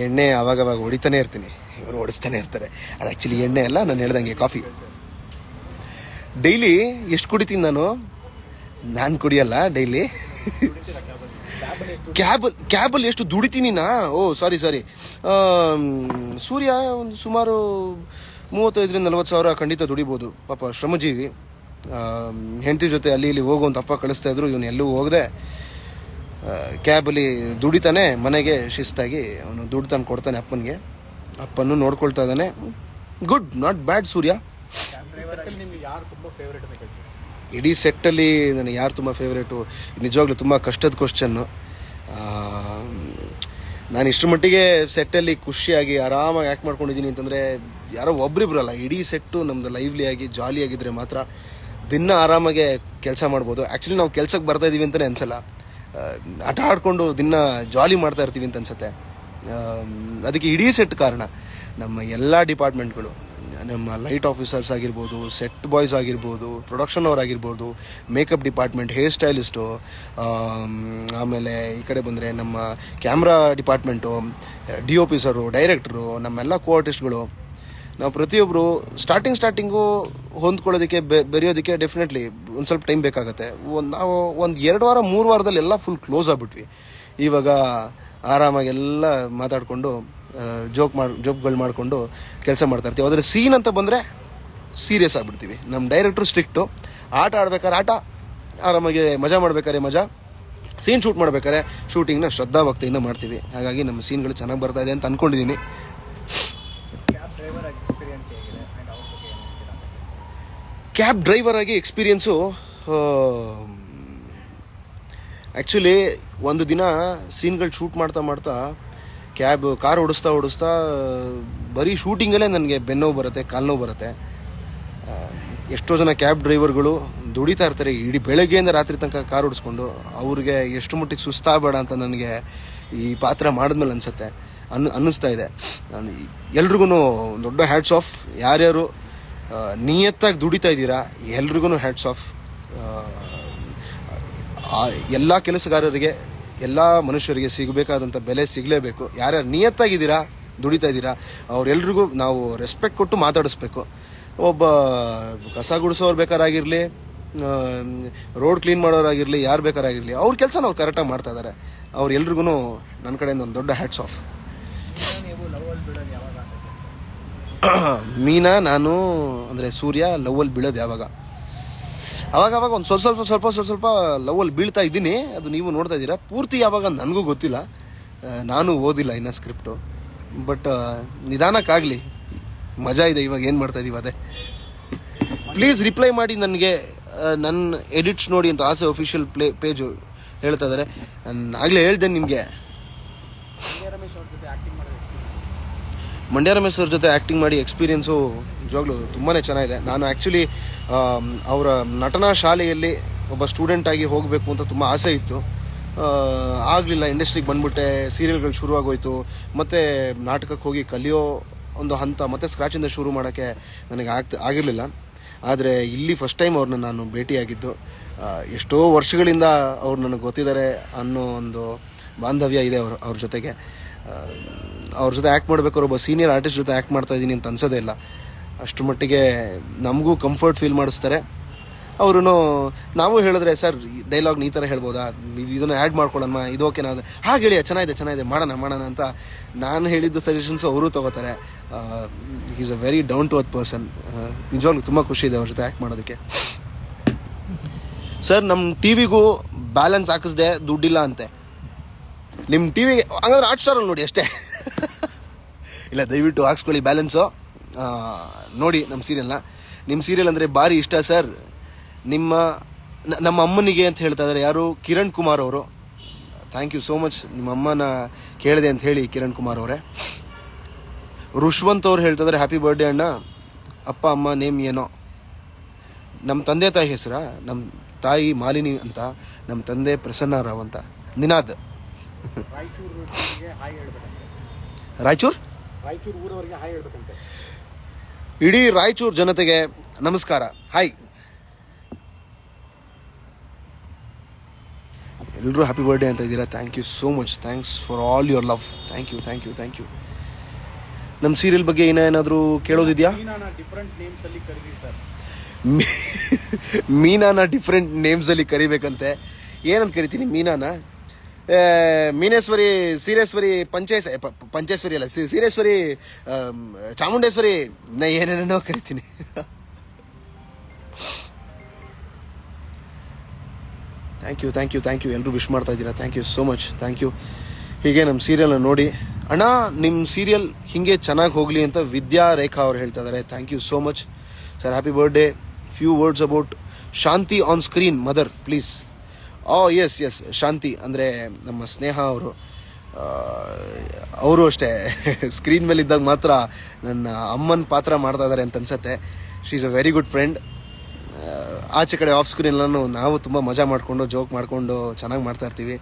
ಎಣ್ಣೆ ಆವಾಗವಾಗ ಹೊಡಿತಾನೆ ಇರ್ತೀನಿ, ಇವರು ಓಡಿಸ್ತಾನೆ ಇರ್ತಾರೆ. ಅದು ಆ್ಯಕ್ಚುಲಿ ಎಣ್ಣೆ ಅಲ್ಲ, ನಾನು ಹೇಳ್ದಂಗೆ ಕಾಫಿ. ಡೈಲಿ ಎಷ್ಟು ಕುಡಿತೀನಿ ನಾನು ಕುಡಿಯಲ್ಲ ಡೈಲಿ. ಕ್ಯಾಬಲ್ಲಿ ಎಷ್ಟು ದುಡಿತೀನಿ ನಾ. ಓ ಸಾರಿ ಸೂರ್ಯ ಒಂದು ಸುಮಾರು 35,000-40 ಸಾವಿರ ಖಂಡಿತ ದುಡಿಬೋದು. ಪಾಪ ಶ್ರಮಜೀವಿ. ಹೆಂಡತಿ ಜೊತೆ ಅಲ್ಲಿ ಇಲ್ಲಿ ಹೋಗುವಂತ ಅಪ್ಪ ಕಳಿಸ್ತಾ ಇದ್ರು, ಇವನು ಎಲ್ಲೂ ಹೋಗದೆ ಕ್ಯಾಬಲ್ಲಿ ದುಡಿತಾನೆ. ಮನೆಗೆ ಶಿಸ್ತಾಗಿ ಅವನು ದುಡ್ಡು ತಂದು ಕೊಡ್ತಾನೆ ಅಪ್ಪನಿಗೆ. ಅಪ್ಪನ್ನು ನೋಡ್ಕೊಳ್ತಾ ಇದ್ದಾನೆ. ಗುಡ್, ನಾಟ್ ಬ್ಯಾಡ್ ಸೂರ್ಯ. ಇಡೀ ಸೆಟ್ಟಲ್ಲಿ ನನಗೆ ಯಾರು ತುಂಬ ಫೇವ್ರೇಟು? ನಿಜವಾಗ್ಲೂ ತುಂಬ ಕಷ್ಟದ ಕ್ವಶನ್ನು. ನಾನು ಇಷ್ಟರ ಮಟ್ಟಿಗೆ ಸೆಟ್ಟಲ್ಲಿ ಖುಷಿಯಾಗಿ ಆರಾಮಾಗಿ ಆ್ಯಕ್ಟ್ ಮಾಡ್ಕೊಂಡಿದ್ದೀನಿ ಅಂತಂದರೆ ಯಾರೋ ಒಬ್ರಿಬ್ರಲ್ಲ, ಇಡೀ ಸೆಟ್ಟು ನಮ್ಮದು ಲೈವ್ಲಿಯಾಗಿ ಜಾಲಿಯಾಗಿದ್ದರೆ ಮಾತ್ರ ದಿನ ಆರಾಮಾಗೆ ಕೆಲಸ ಮಾಡ್ಬೋದು. ಆ್ಯಕ್ಚುಲಿ ನಾವು ಕೆಲ್ಸಕ್ಕೆ ಬರ್ತಾ ಇದ್ದೀವಿ ಅಂತಲೇ ಅನಿಸಲ್ಲ, ಆಟ ಆಡಿಕೊಂಡು ದಿನ ಜಾಲಿ ಮಾಡ್ತಾ ಇರ್ತೀವಿ ಅಂತ ಅನ್ಸುತ್ತೆ. ಅದಕ್ಕೆ ಇಡೀ ಸೆಟ್ ಕಾರಣ. ನಮ್ಮ ಎಲ್ಲ ಡಿಪಾರ್ಟ್ಮೆಂಟ್ಗಳು, ನಮ್ಮ ಲೈಟ್ ಆಫೀಸರ್ಸ್ ಆಗಿರ್ಬೋದು, ಸೆಟ್ ಬಾಯ್ಸ್ ಆಗಿರ್ಬೋದು, ಪ್ರೊಡಕ್ಷನ್ ಅವರಾಗಿರ್ಬೋದು, ಮೇಕಪ್ ಡಿಪಾರ್ಟ್ಮೆಂಟ್, ಹೇರ್ ಸ್ಟೈಲಿಸ್ಟು, ಆಮೇಲೆ ಈ ಕಡೆ ಬಂದರೆ ನಮ್ಮ camera department, DOP sir, director, ನಮ್ಮೆಲ್ಲ ಕೋ ಆರ್ಟಿಸ್ಟ್ಗಳು, ನಾವು ಪ್ರತಿಯೊಬ್ಬರು ಸ್ಟಾರ್ಟಿಂಗು ಹೊಂದ್ಕೊಳ್ಳೋದಕ್ಕೆ ಬೆರೆಯೋದಕ್ಕೆ ಡೆಫಿನೆಟ್ಲಿ ಒಂದು ಸ್ವಲ್ಪ ಟೈಮ್ ಬೇಕಾಗುತ್ತೆ. ನಾವು ಒಂದು 2 ವಾರ 3 ವಾರದಲ್ಲಿ ಎಲ್ಲ ಫುಲ್ ಕ್ಲೋಸ್ ಆಗಿಬಿಟ್ವಿ. ಇವಾಗ ಆರಾಮಾಗಿ ಎಲ್ಲ ಮಾತಾಡಿಕೊಂಡು ಜೋಕ್ಗಳು ಮಾಡಿಕೊಂಡು ಕೆಲಸ ಮಾಡ್ತಾ ಇರ್ತೀವಿ. ಆದರೆ ಸೀನ್ ಅಂತ ಬಂದರೆ ಸೀರಿಯಸ್ ಆಗಿಬಿಡ್ತೀವಿ. ನಮ್ಮ ಡೈರೆಕ್ಟ್ರು ಸ್ಟ್ರಿಕ್ಟು. ಆಟ ಆಡ್ಬೇಕಾದ್ರೆ ಆಟ, ಆರಾಮಾಗಿ ಮಜಾ ಮಾಡ್ಬೇಕಾದ್ರೆ ಮಜಾ, ಸೀನ್ ಶೂಟ್ ಮಾಡ್ಬೇಕಾದ್ರೆ ಶೂಟಿಂಗ್ನ ಶ್ರದ್ಧಾಭಕ್ತಿಯಿಂದ ಮಾಡ್ತೀವಿ. ಹಾಗಾಗಿ ನಮ್ಮ ಸೀನ್ಗಳು ಚೆನ್ನಾಗಿ ಬರ್ತಾ ಇದೆ ಅಂತ ಅಂದ್ಕೊಂಡಿದ್ದೀನಿ. ಕ್ಯಾಬ್ ಡ್ರೈವರ್ ಆಗಿ ಎಕ್ಸ್ಪೀರಿಯನ್ಸು ಆ್ಯಕ್ಚುಲಿ ಒಂದು ದಿನ ಸೀನ್ಗಳು ಶೂಟ್ ಮಾಡ್ತಾ ಕಾರ್ ಓಡಿಸ್ತಾ ಬರೀ ಶೂಟಿಂಗಲ್ಲೇ ನನಗೆ ಬೆನ್ನೋವು ಬರುತ್ತೆ, ಕಾಲ್ನೋವು ಬರುತ್ತೆ. ಎಷ್ಟೋ ಜನ ಕ್ಯಾಬ್ ಡ್ರೈವರ್ಗಳು ದುಡಿತಾ ಇರ್ತಾರೆ ಇಡೀ ಬೆಳಗ್ಗೆಯಿಂದ ರಾತ್ರಿ ತನಕ ಕಾರ್ ಓಡಿಸ್ಕೊಂಡು. ಅವ್ರಿಗೆ ಎಷ್ಟು ಮಟ್ಟಿಗೆ ಸುಸ್ತಾಗಬೇಡ ಅಂತ ನನಗೆ ಈ ಪಾತ್ರ ಮಾಡಿದ್ಮೇಲೆ ಅನ್ನಿಸ್ತಾ ಇದೆ. ಎಲ್ರಿಗೂ ದೊಡ್ಡ ಹ್ಯಾಟ್ಸ್ ಆಫ್. ಯಾರ್ಯಾರು ನಿಯತ್ತಾಗಿ ದುಡಿತಾ ಇದ್ದೀರಾ ಎಲ್ರಿಗೂ ಹ್ಯಾಟ್ಸ್ ಆಫ್. ಎಲ್ಲ ಕೆಲಸಗಾರರಿಗೆ, ಎಲ್ಲ ಮನುಷ್ಯರಿಗೆ ಸಿಗಬೇಕಾದಂಥ ಬೆಲೆ ಸಿಗಲೇಬೇಕು. ಯಾರ್ಯಾರು ನಿಯತ್ತಾಗಿದ್ದೀರಾ, ದುಡಿತಾ ಇದ್ದೀರಾ, ಅವ್ರೆಲ್ರಿಗೂ ನಾವು ರೆಸ್ಪೆಕ್ಟ್ ಕೊಟ್ಟು ಮಾತಾಡಿಸ್ಬೇಕು. ಒಬ್ಬ ಕಸ ಗುಡಿಸೋರು ಬೇಕಾರಾಗಿರಲಿ, ರೋಡ್ ಕ್ಲೀನ್ ಮಾಡೋರಾಗಿರಲಿ, ಯಾರು ಬೇಕಾರಾಗಿರಲಿ, ಅವ್ರ ಕೆಲಸನ ಅವ್ರು ಕರೆಕ್ಟಾಗಿ ಮಾಡ್ತಾ ಇದ್ದಾರೆ. ಅವ್ರೆಲ್ರಿಗೂ ನನ್ನ ಕಡೆಯಿಂದ ಒಂದು ದೊಡ್ಡ ಹ್ಯಾಟ್ಸ್ ಆಫ್. ಮೀನಾ, ನಾನು ಅಂದರೆ ಸೂರ್ಯ ಲವ್ವಲ್ಲಿ ಬೀಳೋದು ಯಾವಾಗ? ಅವಾಗ ಒಂದು ಸ್ವಲ್ಪ ಲವ್ವಲ್ಲಿ ಬೀಳ್ತಾ ಇದ್ದೀನಿ. ಅದು ನೀವು ನೋಡ್ತಾ ಇದ್ದೀರಾ. ಪೂರ್ತಿ ಯಾವಾಗ ನನಗೂ ಗೊತ್ತಿಲ್ಲ, ನಾನು ಓದಿಲ್ಲ ಇನ್ನು ಸ್ಕ್ರಿಪ್ಟು. ಬಟ್ ನಿಧಾನಕ್ಕಾಗಲಿ, ಮಜಾ ಇದೆ. ಇವಾಗ ಏನು ಮಾಡ್ತಾ ಇದ್ದೀವಿ ಅದೇ. ಪ್ಲೀಸ್ ರಿಪ್ಲೈ ಮಾಡಿ ನನಗೆ, ನನ್ನ ಎಡಿಟ್ಸ್ ನೋಡಿ ಅಂತ ಆಸೆ ಅಫಿಷಿಯಲ್ ಪೇಜು ಹೇಳ್ತಾ ಇದ್ದಾರೆ. ನಾನು ಆಗಲೇ ಹೇಳ್ದೆ ನಿಮಗೆ, ಮಂಡ್ಯ ರಮೇಶ್ ಅವ್ರ ಜೊತೆ ಆ್ಯಕ್ಟಿಂಗ್ ಮಾಡಿ ಎಕ್ಸ್ಪೀರಿಯೆನ್ಸು ನಿಜವಾಗ್ಲೂ ತುಂಬಾ ಚೆನ್ನಾಗಿದೆ. ನಾನು ಆ್ಯಕ್ಚುಲಿ ಅವರ ನಟನಾ ಶಾಲೆಯಲ್ಲಿ ಒಬ್ಬ ಸ್ಟೂಡೆಂಟಾಗಿ ಹೋಗಬೇಕು ಅಂತ ತುಂಬ ಆಸೆ ಇತ್ತು. ಆಗಲಿಲ್ಲ. ಇಂಡಸ್ಟ್ರಿಗೆ ಬಂದ್ಬಿಟ್ಟೆ, ಸೀರಿಯಲ್ಗಳು ಶುರುವಾಗೋಯ್ತು, ಮತ್ತು ನಾಟಕಕ್ಕೆ ಹೋಗಿ ಕಲಿಯೋ ಒಂದು ಹಂತ ಮತ್ತು ಸ್ಕ್ರಾಚಿಂದ ಶುರು ಮಾಡೋಕ್ಕೆ ನನಗೆ ಆಗಿರಲಿಲ್ಲ. ಆದರೆ ಇಲ್ಲಿ ಫಸ್ಟ್ ಟೈಮ್ ಅವ್ರನ್ನ ನಾನು ಭೇಟಿಯಾಗಿದ್ದು. ಎಷ್ಟೋ ವರ್ಷಗಳಿಂದ ಅವ್ರು ನನಗೆ ಗೊತ್ತಿದ್ದಾರೆ ಅನ್ನೋ ಒಂದು ಬಾಂಧವ್ಯ ಇದೆ ಅವ್ರ ಜೊತೆಗೆ. ಅವ್ರ ಜೊತೆ ಆ್ಯಕ್ಟ್ ಮಾಡ್ಬೇಕಾದ್ರೆ ಒಬ್ಬ ಸೀನಿಯರ್ ಆರ್ಟಿಸ್ಟ್ ಜೊತೆ ಆ್ಯಕ್ಟ್ ಮಾಡ್ತಾ ಇದ್ದೀನಿ ಅಂತ ಅನ್ಸೋದೇ ಇಲ್ಲ. ಅಷ್ಟು ಮಟ್ಟಿಗೆ ನಮಗೂ ಕಂಫರ್ಟ್ ಫೀಲ್ ಮಾಡಿಸ್ತಾರೆ. ಅವರು ನಾವು ಹೇಳಿದ್ರೆ, ಸರ್ ಡೈಲಾಗ್ನ ಈ ಥರ ಹೇಳ್ಬೋದಾ, ಇದನ್ನು ಆ್ಯಡ್ ಮಾಡ್ಕೊಳ್ಳೋಣ, ಇದು ಓಕೆನಾ, ಹಾಗೆ ಹೇಳಿ, ಚೆನ್ನಾಗಿದೆ, ಮಾಡೋಣ ಅಂತ ನಾನು ಹೇಳಿದ್ದು ಸಜೆಷನ್ಸು ಅವರು ತೊಗೋತಾರೆ. Is a very down to earth person. ನಿಜವಾಗ್ಲೂ ತುಂಬ ಖುಷಿ ಇದೆ ಅವ್ರ ಜೊತೆ ಆ್ಯಕ್ಟ್ ಮಾಡೋದಕ್ಕೆ. ಸರ್, ನಮ್ಮ ಟಿವಿಗೂ ಬ್ಯಾಲೆನ್ಸ್ ಹಾಕಿಸ್ದೆ, ದುಡ್ಡಿಲ್ಲ ಅಂತೆ. ನಿಮ್ಮ ಟಿವಿಗೆ ಹಂಗಂದ್ರೆ ಹಾಟ್ಸ್ಟಾರಲ್ಲಿ ನೋಡಿ ಅಷ್ಟೇ. ಇಲ್ಲ, ದಯವಿಟ್ಟು ಹಾಕ್ಸ್ಕೊಳ್ಳಿ ಬ್ಯಾಲೆನ್ಸು, ನೋಡಿ ನಮ್ಮ ಸೀರಿಯಲ್ನ. ನಿಮ್ಮ ಸೀರಿಯಲ್ ಅಂದರೆ ಭಾರಿ ಇಷ್ಟ ಸರ್. ನಮ್ಮ ಅಮ್ಮನಿಗೆ ಅಂತ ಹೇಳ್ತಾ ಇದ್ದಾರೆ, ಯಾರು? ಕಿರಣ್ ಕುಮಾರ್ ಅವರು. ಥ್ಯಾಂಕ್ ಯು ಸೋ ಮಚ್, ನಿಮ್ಮ ಅಮ್ಮನ ಕೇಳಿದೆ ಅಂತ ಹೇಳಿ ಕಿರಣ್ ಕುಮಾರ್ ಅವರೇ. ರುಷ್ವಂತ್ ಅವ್ರು ಹೇಳ್ತಾ ಇದ್ದಾರೆ, ಹ್ಯಾಪಿ ಬರ್ಡೇ ಅಣ್ಣ. ಅಪ್ಪ ಅಮ್ಮ ನೇಮ್ ಏನೋ? ನಮ್ಮ ತಂದೆ ತಾಯಿ ಹೆಸರ? ನಮ್ಮ ತಾಯಿ ಮಾಲಿನಿ ಅಂತ, ನಮ್ಮ ತಂದೆ ಪ್ರಸನ್ನ ರಾವ್ ಅಂತ. ನಿನಾದ್. ರಾಯಚೂರು ಊರವರಿಗೆ ಹಾಯ್ ಹೇಳ್ಬೇಕಂತೆ. ಇಡೀ ರಾಯಚೂರು ಜನತೆಗೆ ನಮಸ್ಕಾರ, ಹಾಯ್. ಎಲ್ಲರೂ ಹ್ಯಾಪಿ ಬರ್ಡೇ ಅಂತ ಇದ್ದೀರಾ. Thank you so much. Thanks for all your love. Thank you. ನಮ್ಮ ಸೀರಿಯಲ್ ಬಗ್ಗೆ ಏನಾದರೂ ಕೇಳೋದಿದೆಯಾ? ಮೀನಾನ ಡಿಫ್ರೆಂಟ್ ನೇಮ್ಸಲ್ಲಿ ಕರಿಬೇಕಂತೆ. ಏನಂತ ಕರಿತೀನಿ ಮೀನಾನ? ಮೀನೇಶ್ವರಿ ಸೀರೇಶ್ವರಿ ಪಂಚೇಶ್ವರಿ ಅಲ್ಲ ಸೀರೇಶ್ವರಿ ಚಾಮುಂಡೇಶ್ವರಿ ನಾ ಏನೇನೋ ಕರಿತೀನಿ. ಥ್ಯಾಂಕ್ ಯು ಎಲ್ಲರೂ ವಿಶ್ ಮಾಡ್ತಾ ಇದ್ದೀರಾ. Thank you so much. Thank you. ಹೀಗೆ ನಮ್ಮ ಸೀರಿಯಲ್ನ ನೋಡಿ ಅಣ್ಣ, ನಿಮ್ಮ ಸೀರಿಯಲ್ ಹೀಗೆ ಚೆನ್ನಾಗಿ ಹೋಗಲಿ ಅಂತ ವಿದ್ಯಾ ರೇಖಾ ಅವ್ರು ಹೇಳ್ತಾ ಇದ್ದಾರೆ. Thank you so much sir. Happy birthday. Few words about Shanti on screen mother please. Yes Shanti ಅಂದರೆ ನಮ್ಮ ಸ್ನೇಹ ಅವರು ಅಷ್ಟೇ ಸ್ಕ್ರೀನ್ ಮೇಲೆ ಇದ್ದಾಗ ಮಾತ್ರ ನನ್ನ ಅಮ್ಮನ ಪಾತ್ರ ಮಾಡ್ತಾ ಇದ್ದಾರೆ ಅಂತ ಅನ್ಸುತ್ತೆ. She is a very good friend. ಆಚೆ ಕಡೆ ಆಫ್ ಸ್ಕ್ರೀನ್ ಎಲ್ಲನೂ ನಾವು ತುಂಬ ಮಜಾ ಮಾಡಿಕೊಂಡು ಜೋಕ್ ಮಾಡಿಕೊಂಡು ಚೆನ್ನಾಗಿ ಮಾಡ್ತಾ ಇರ್ತೀವಿ.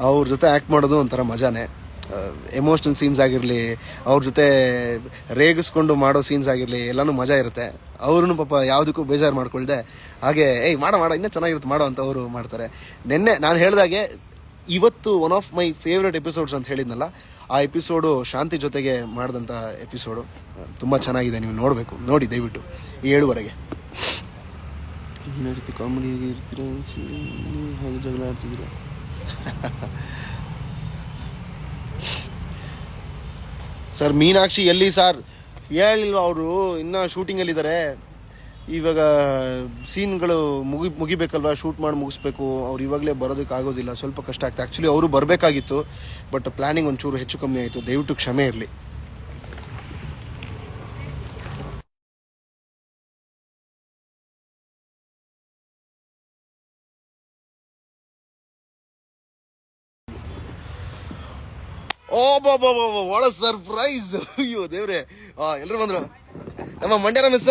ಅವ್ರ ಜೊತೆ ಆ್ಯಕ್ಟ್ ಮಾಡೋದು ಒಂಥರ ಮಜಾನೇ. ಎಮೋಷ್ನಲ್ ಸೀನ್ಸ್ ಆಗಿರಲಿ, ಅವ್ರ ಜೊತೆ ರೇಗಿಸ್ಕೊಂಡು ಮಾಡೋ ಸೀನ್ಸ್ ಆಗಿರಲಿ, ಎಲ್ಲನೂ ಮಜಾ ಇರುತ್ತೆ. ಅವ್ರೂ ಪಾಪ ಯಾವುದಕ್ಕೂ ಬೇಜಾರು ಮಾಡ್ಕೊಳ್ದೆ ಹಾಗೆ ಮಾಡೋ ಇನ್ನೂ ಚೆನ್ನಾಗಿರುತ್ತೆ ಮಾಡೋ ಅಂತ ಅವರು ಮಾಡ್ತಾರೆ. ನಿನ್ನೆ ನಾನು ಹೇಳಿದಾಗೆ ಇವತ್ತು one of my favourite episodes ಅಂತ ಹೇಳಿದ್ನಲ್ಲ, ಆ ಎಪಿಸೋಡು ಶಾಂತಿ ಜೊತೆಗೆ ಮಾಡಿದಂಥ ಎಪಿಸೋಡು ತುಂಬ ಚೆನ್ನಾಗಿದೆ. ನೀವು ನೋಡಬೇಕು, ನೋಡಿ ದಯವಿಟ್ಟು 7:30. ಏನೇ ರೀತಿ ಕಾಮಿಡಿಯಾಗಿ ಇರ್ತೀರ, ಹಾಗೆ ಜಗಳ ಆಡ್ತಿದ್ದೀರ. ಸರ್ ಮೀನಾಕ್ಷಿ ಎಲ್ಲಿ ಸರ್ ಹೇಳಿಲ್ವ? ಅವರು ಇನ್ನೂ ಶೂಟಿಂಗಲ್ಲಿದ್ದಾರೆ. ಇವಾಗ ಸೀನ್ಗಳು ಮುಗಿಬೇಕಲ್ವ, ಶೂಟ್ ಮಾಡಿ ಮುಗಿಸ್ಬೇಕು. ಅವ್ರು ಇವಾಗಲೇ ಬರೋದಕ್ಕೆ ಆಗೋದಿಲ್ಲ, ಸ್ವಲ್ಪ ಕಷ್ಟ ಆಗ್ತದೆ. ಆ್ಯಕ್ಚುಲಿ ಅವರು ಬರಬೇಕಾಗಿತ್ತು, ಬಟ್ ಪ್ಲ್ಯಾನಿಂಗ್ ಒಂಚೂರು ಹೆಚ್ಚು ಕಮ್ಮಿ ಆಯಿತು. ದಯವಿಟ್ಟು ಕ್ಷಮೆ ಇರಲಿ. ಓ ಬಾಬಾ ವಾಳ ಸರ್ಪ್ರೈಸ್. ಅಯ್ಯೋ ದೇವ್ರೆ, ಎಲ್ಲರೂ ಬಂದ್ರು. ನಮ್ಮ ಮಂಡ್ಯ ರಮೇಶ್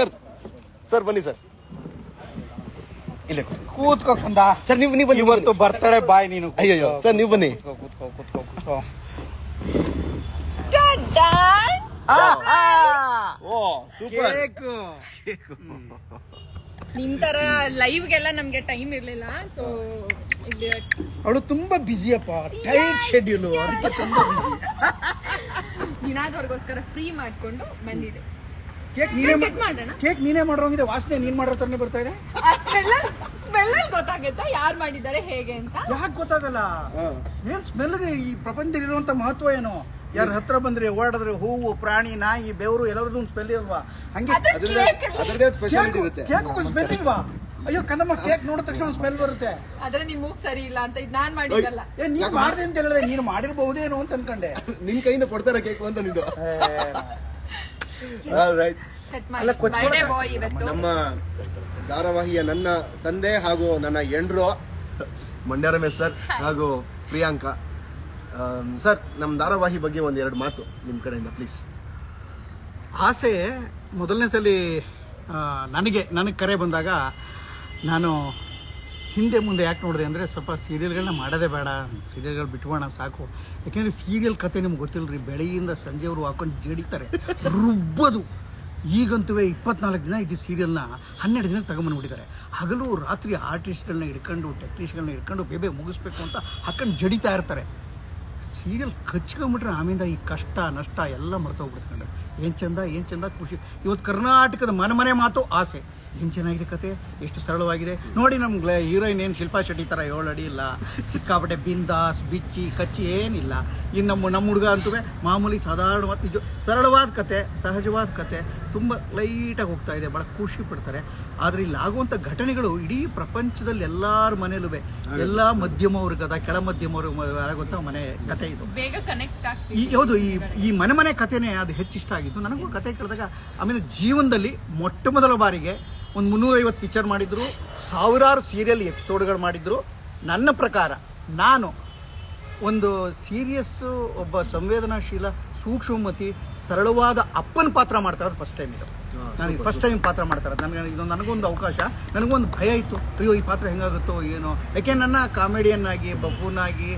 ಸರ್ ಬನ್ನಿ ಸರ್. ಇಲ್ಲೇ ಕೂತ್ಕೊಂಡ ಸರ್. ನೀವು ಬನ್ನಿ. ಇವತ್ತು ಬರ್ತಡೆ ಬಾಯ್ ನೀನು. ಅಯ್ಯೋ ಸರ್ ನೀವು ಬನ್ನಿ. ಕೂತ್ಕೋ. ನಿಮ್ ತರ ಲೈವ್ಗೆಲ್ಲ ನಮ್ಗೆ ಟೈಮ್ ಇರ್ಲಿಲ್ಲ, ಸೊ ಇಲ್ಲಿ ಅವಳು ತುಂಬಾ ಬಿಸಿಯಪ್ಪ, ಟೈಟ್ ಶೆಡ್ಯೂಲ್, ಅದಕ್ಕೆ ತುಂಬಾ ಬಿಸಿ. ದಿನಾದವ್ರಿಗೋಸ್ಕರ ಫ್ರೀ ಮಾಡ್ಕೊಂಡು ಬಂದಿದೆ. ಕೇಕ್ ನೀನೇ ಮಾಡೋಂಗಿದೆ, ವಾಸನೆ ನೀನ್ ಮಾಡೋ ತರನೇ ಬರ್ತಾ ಇದೆ. ಸ್ಮೆಲ್ ಗೊತ್ತಾಗುತ್ತಾ ಯಾರು ಮಾಡಿದ್ದಾರೆ ಹೇಗೆ ಅಂತ? ಯಾಕೆ ಗೊತ್ತಾಗಲ್ಲ? ಏನ್ ಸ್ಮೆಲ್ಗೆ ಈ ಪ್ರಪಂಚದಲ್ಲಿ ಇರುವಂತ ಮಹತ್ವ ಏನು? ಯಾರ ಹತ್ರ ಬಂದ್ರೆ ಓಡಾಡಿದ್ರೆ ಹೂವು, ಪ್ರಾಣಿ, ನಾಯಿ, ಬೆವರು ಎಲ್ಲರದ್ದು ಒಂದು ಸ್ಮೆಲ್ ಇಲ್ವಾ? ಹಂಗೆ ಕೇಕ್ ಸ್ಮೆಲ್ ಇಲ್ವಾ? ಅಯ್ಯೋ ಕನ್ನಮ್ಮ, ಕೇಕ್ ನೋಡಿದ ತಕ್ಷಣ ಒಂದು ಸ್ಮೆಲ್ ಬರುತ್ತೆ. ಆದ್ರೆ ನಿಮ್ ಮೂಗ್ ಸರಿ ಇಲ್ಲ ಅಂತ ಇದು ನಾನ್ ಮಾಡಿದಲ್ಲ. ನೀನ್ ಮಾಡಿದೆ ಅಂತ ಹೇಳಿದ್ರೆ ನೀನು ಮಾಡಿರ್ಬಹುದೇನೋ ಅಂತ ಅನ್ಕೊಂಡೆ. ನಿನ್ ಕೈಯಿಂದ ಕೊಡ್ತಾರ ಕೇಕ್ ಅಂತ ನೀನು. ನಮ್ಮ ಧಾರಾವಾಹಿಯ ನನ್ನ ತಂದೆ ಹಾಗೂ ನನ್ನ ಎಂಡ್ರು ಮಂಡ್ಯ ರಮೇಶ್ ಸರ್ ಹಾಗೂ ಪ್ರಿಯಾಂಕಾ ಸರ್, ನಮ್ಮ ಧಾರಾವಾಹಿ ಬಗ್ಗೆ ಒಂದೆರಡು ಮಾತು ನಿಮ್ಮ ಕಡೆಯಿಂದ ಪ್ಲೀಸ್. ಆಸೆ ಮೊದಲನೇ ಸಲ ನನಗೆ ಕರೆ ಬಂದಾಗ ನಾನು ಹಿಂದೆ ಮುಂದೆ ಯಾಕೆ ನೋಡಿದೆ ಅಂದರೆ, ಸ್ವಲ್ಪ ಸೀರಿಯಲ್ಗಳನ್ನ ಮಾಡೋದೇ ಬೇಡ, ಸೀರಿಯಲ್ಗಳು ಬಿಟ್ಬೋಣ ಸಾಕು. ಯಾಕೆಂದರೆ ಸೀರಿಯಲ್ ಕತೆ ನಿಮ್ಗೆ ಗೊತ್ತಿಲ್ಲ ರೀ, ಬೆಳಗ್ಗೆಯಿಂದ ಸಂಜೆವರು ಹಾಕೊಂಡು ಜಡಿತಾರೆ, ರುಬ್ಬದು. ಈಗಂತೂ 24 ದಿನ ಇದು ಸೀರಿಯಲ್ನ 12 ದಿನಕ್ಕೆ ತಗೊಂಬಂದ್ಬಿಟ್ಟಿದ್ದಾರೆ. ಹಗಲು ರಾತ್ರಿ ಆರ್ಟಿಸ್ಟ್ಗಳನ್ನ ಹಿಡ್ಕೊಂಡು, ಟೆಕ್ನಿಷಿಯನ್ಗಳನ್ನ ಹಿಡ್ಕೊಂಡು ಬೇಬೆ ಮುಗಿಸ್ಬೇಕು ಅಂತ ಹಾಕೊಂಡು ಜಡಿತಾ ಇರ್ತಾರೆ. ಸೀರಿಯಲ್ ಕಚ್ಕೊಂಡ್ಬಿಟ್ರೆ ಆಮೇಲೆ ಈ ಕಷ್ಟ ನಷ್ಟ ಎಲ್ಲ ಮರ್ತೋಗ್ಬಿಡ್ತಾರೆ. ಏನು ಚಂದ ಖುಷಿ. ಇವತ್ತು ಕರ್ನಾಟಕದ ಮನೆ ಮಾತು ಆಸೆ. ಏನು ಚೆನ್ನಾಗಿದೆ ಕತೆ, ಎಷ್ಟು ಸರಳವಾಗಿದೆ ನೋಡಿ. ನಮ್ಗೆ ಹೀರೋಯಿನ್ ಏನು ಶಿಲ್ಪಾ ಶೆಟ್ಟಿ ಥರ 7 ಅಡಿ ಇಲ್ಲ, ಸಿಕ್ಕಾಪಟ್ಟೆ ಬಿಂದಾಸ್ ಬಿಚ್ಚಿ ಕಚ್ಚಿ ಏನಿಲ್ಲ. ಇನ್ನು ನಮ್ಮ ಹುಡುಗ ಅಂತೂ ಮಾಮೂಲಿ ಸಾಧಾರಣವಾದ ನಿಜ ಸರಳವಾದ ಕತೆ, ಸಹಜವಾದ ಕತೆ, ತುಂಬ ಲೈಟಾಗಿ ಹೋಗ್ತಾ ಇದೆ, ಭಾಳ ಖುಷಿ ಪಡ್ತಾರೆ. ಆದರೆ ಇಲ್ಲಿ ಆಗುವಂಥ ಘಟನೆಗಳು ಇಡೀ ಪ್ರಪಂಚದಲ್ಲಿ ಎಲ್ಲರ ಮನೇಲೂ ಎಲ್ಲ ಮಧ್ಯಮ ವರ್ಗದ, ಕೆಳ ಮಧ್ಯಮ ವರ್ಗ ಆಗುವಂಥ ಮನೆ ಕತೆ ಇದು. ಬೇಗ ಕನೆಕ್ಟ್ ಆಗ್ತೀವಿ. ಹೌದು, ಈ ಮನೆ ಕತೆನೇ ಅದು ಹೆಚ್ಚು ಇಷ್ಟ ಆಗಿತ್ತು ನನಗೂ. ಕತೆ ಕೇಳಿದಾಗ ಆಮೇಲೆ ಜೀವನದಲ್ಲಿ ಮೊಟ್ಟ ಮೊದಲ ಬಾರಿಗೆ ಒಂದು 350 ಪಿಕ್ಚರ್ ಮಾಡಿದ್ರು, ಸಾವಿರಾರು ಸೀರಿಯಲ್ ಎಪಿಸೋಡ್ಗಳು ಮಾಡಿದ್ರು. ನನ್ನ ಪ್ರಕಾರ ನಾನು ಒಂದು ಸೀರಿಯಸ್ಸು, ಒಬ್ಬ ಸಂವೇದನಾಶೀಲ, ಸೂಕ್ಷ್ಮಮತಿ, ಸರಳವಾದ ಅಪ್ಪನ ಪಾತ್ರ ಮಾಡ್ತಾ ಇರೋದು ಫಸ್ಟ್ ಟೈಮ್ ಇದು. ನನಗೆ ಫಸ್ಟ್ ಟೈಮ್ ಪಾತ್ರ ಮಾಡ್ತಾ ಇರೋದು. ನನಗೊಂದು ಅವಕಾಶ, ನನಗೊಂದು ಭಯ ಇತ್ತು, ಅಯ್ಯೋ ಈ ಪಾತ್ರ ಹೆಂಗಾಗುತ್ತೋ ಏನೋ. ಯಾಕೆ ನನ್ನ ಕಾಮಿಡಿಯನ್ ಆಗಿ, ಬಫೂನ್ ಆಗಿ,